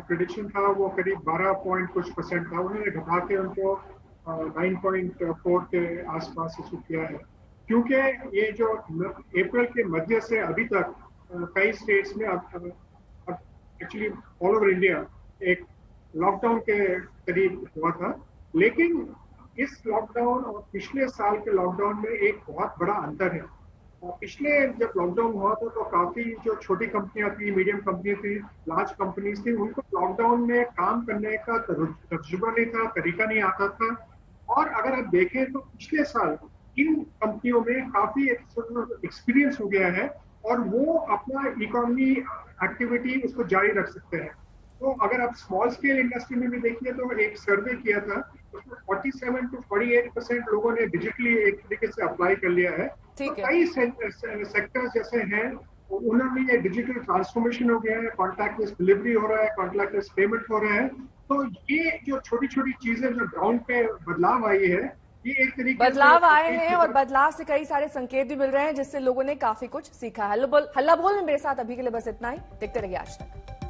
प्रेडिक्शन था वो करीब 12% था, उन्होंने घटा के उनको 9.4 के आसपास इशू किया है। क्योंकि ये जो अप्रैल के मध्य से अभी तक कई स्टेट्स में एक्चुअली ऑल ओवर इंडिया एक लॉकडाउन के करीब हुआ था, लेकिन इस लॉकडाउन और पिछले साल के लॉकडाउन में एक बहुत बड़ा अंतर है। पिछले जब लॉकडाउन हुआ था तो काफी जो छोटी कंपनियां थी, मीडियम कंपनियां थी, लार्ज कंपनीज थी, उनको लॉकडाउन में काम करने का तजुर्बा नहीं था, तरीका नहीं आता था। और अगर आप देखें तो पिछले साल इन कंपनियों में काफी एक्सपीरियंस हो गया है और वो अपना इकोनॉमी एक्टिविटी उसको जारी रख सकते हैं। तो अगर आप स्मॉल स्केल इंडस्ट्री में भी देखिए तो एक सर्वे किया था, उसमें 47 to 48% लोगों ने डिजिटली एक तरीके से अप्लाई कर लिया है। तो कई सेक्टर्स जैसे हैं उन्होंने ये डिजिटल ट्रांसफॉर्मेशन हो गया है, कॉन्टैक्टलेस डिलीवरी हो रहा है, कॉन्टैक्टलेस पेमेंट हो रहा है। तो ये जो छोटी छोटी चीजें जो ग्राउंड पे बदलाव आई है, ये एक तरीके बदलाव आए हैं और बदलाव से कई सारे संकेत भी मिल रहे हैं जिससे लोगों ने काफी कुछ सीखा है। हल्ला बोल में मेरे साथ अभी के लिए बस इतना ही। देखते रहिए आज तक।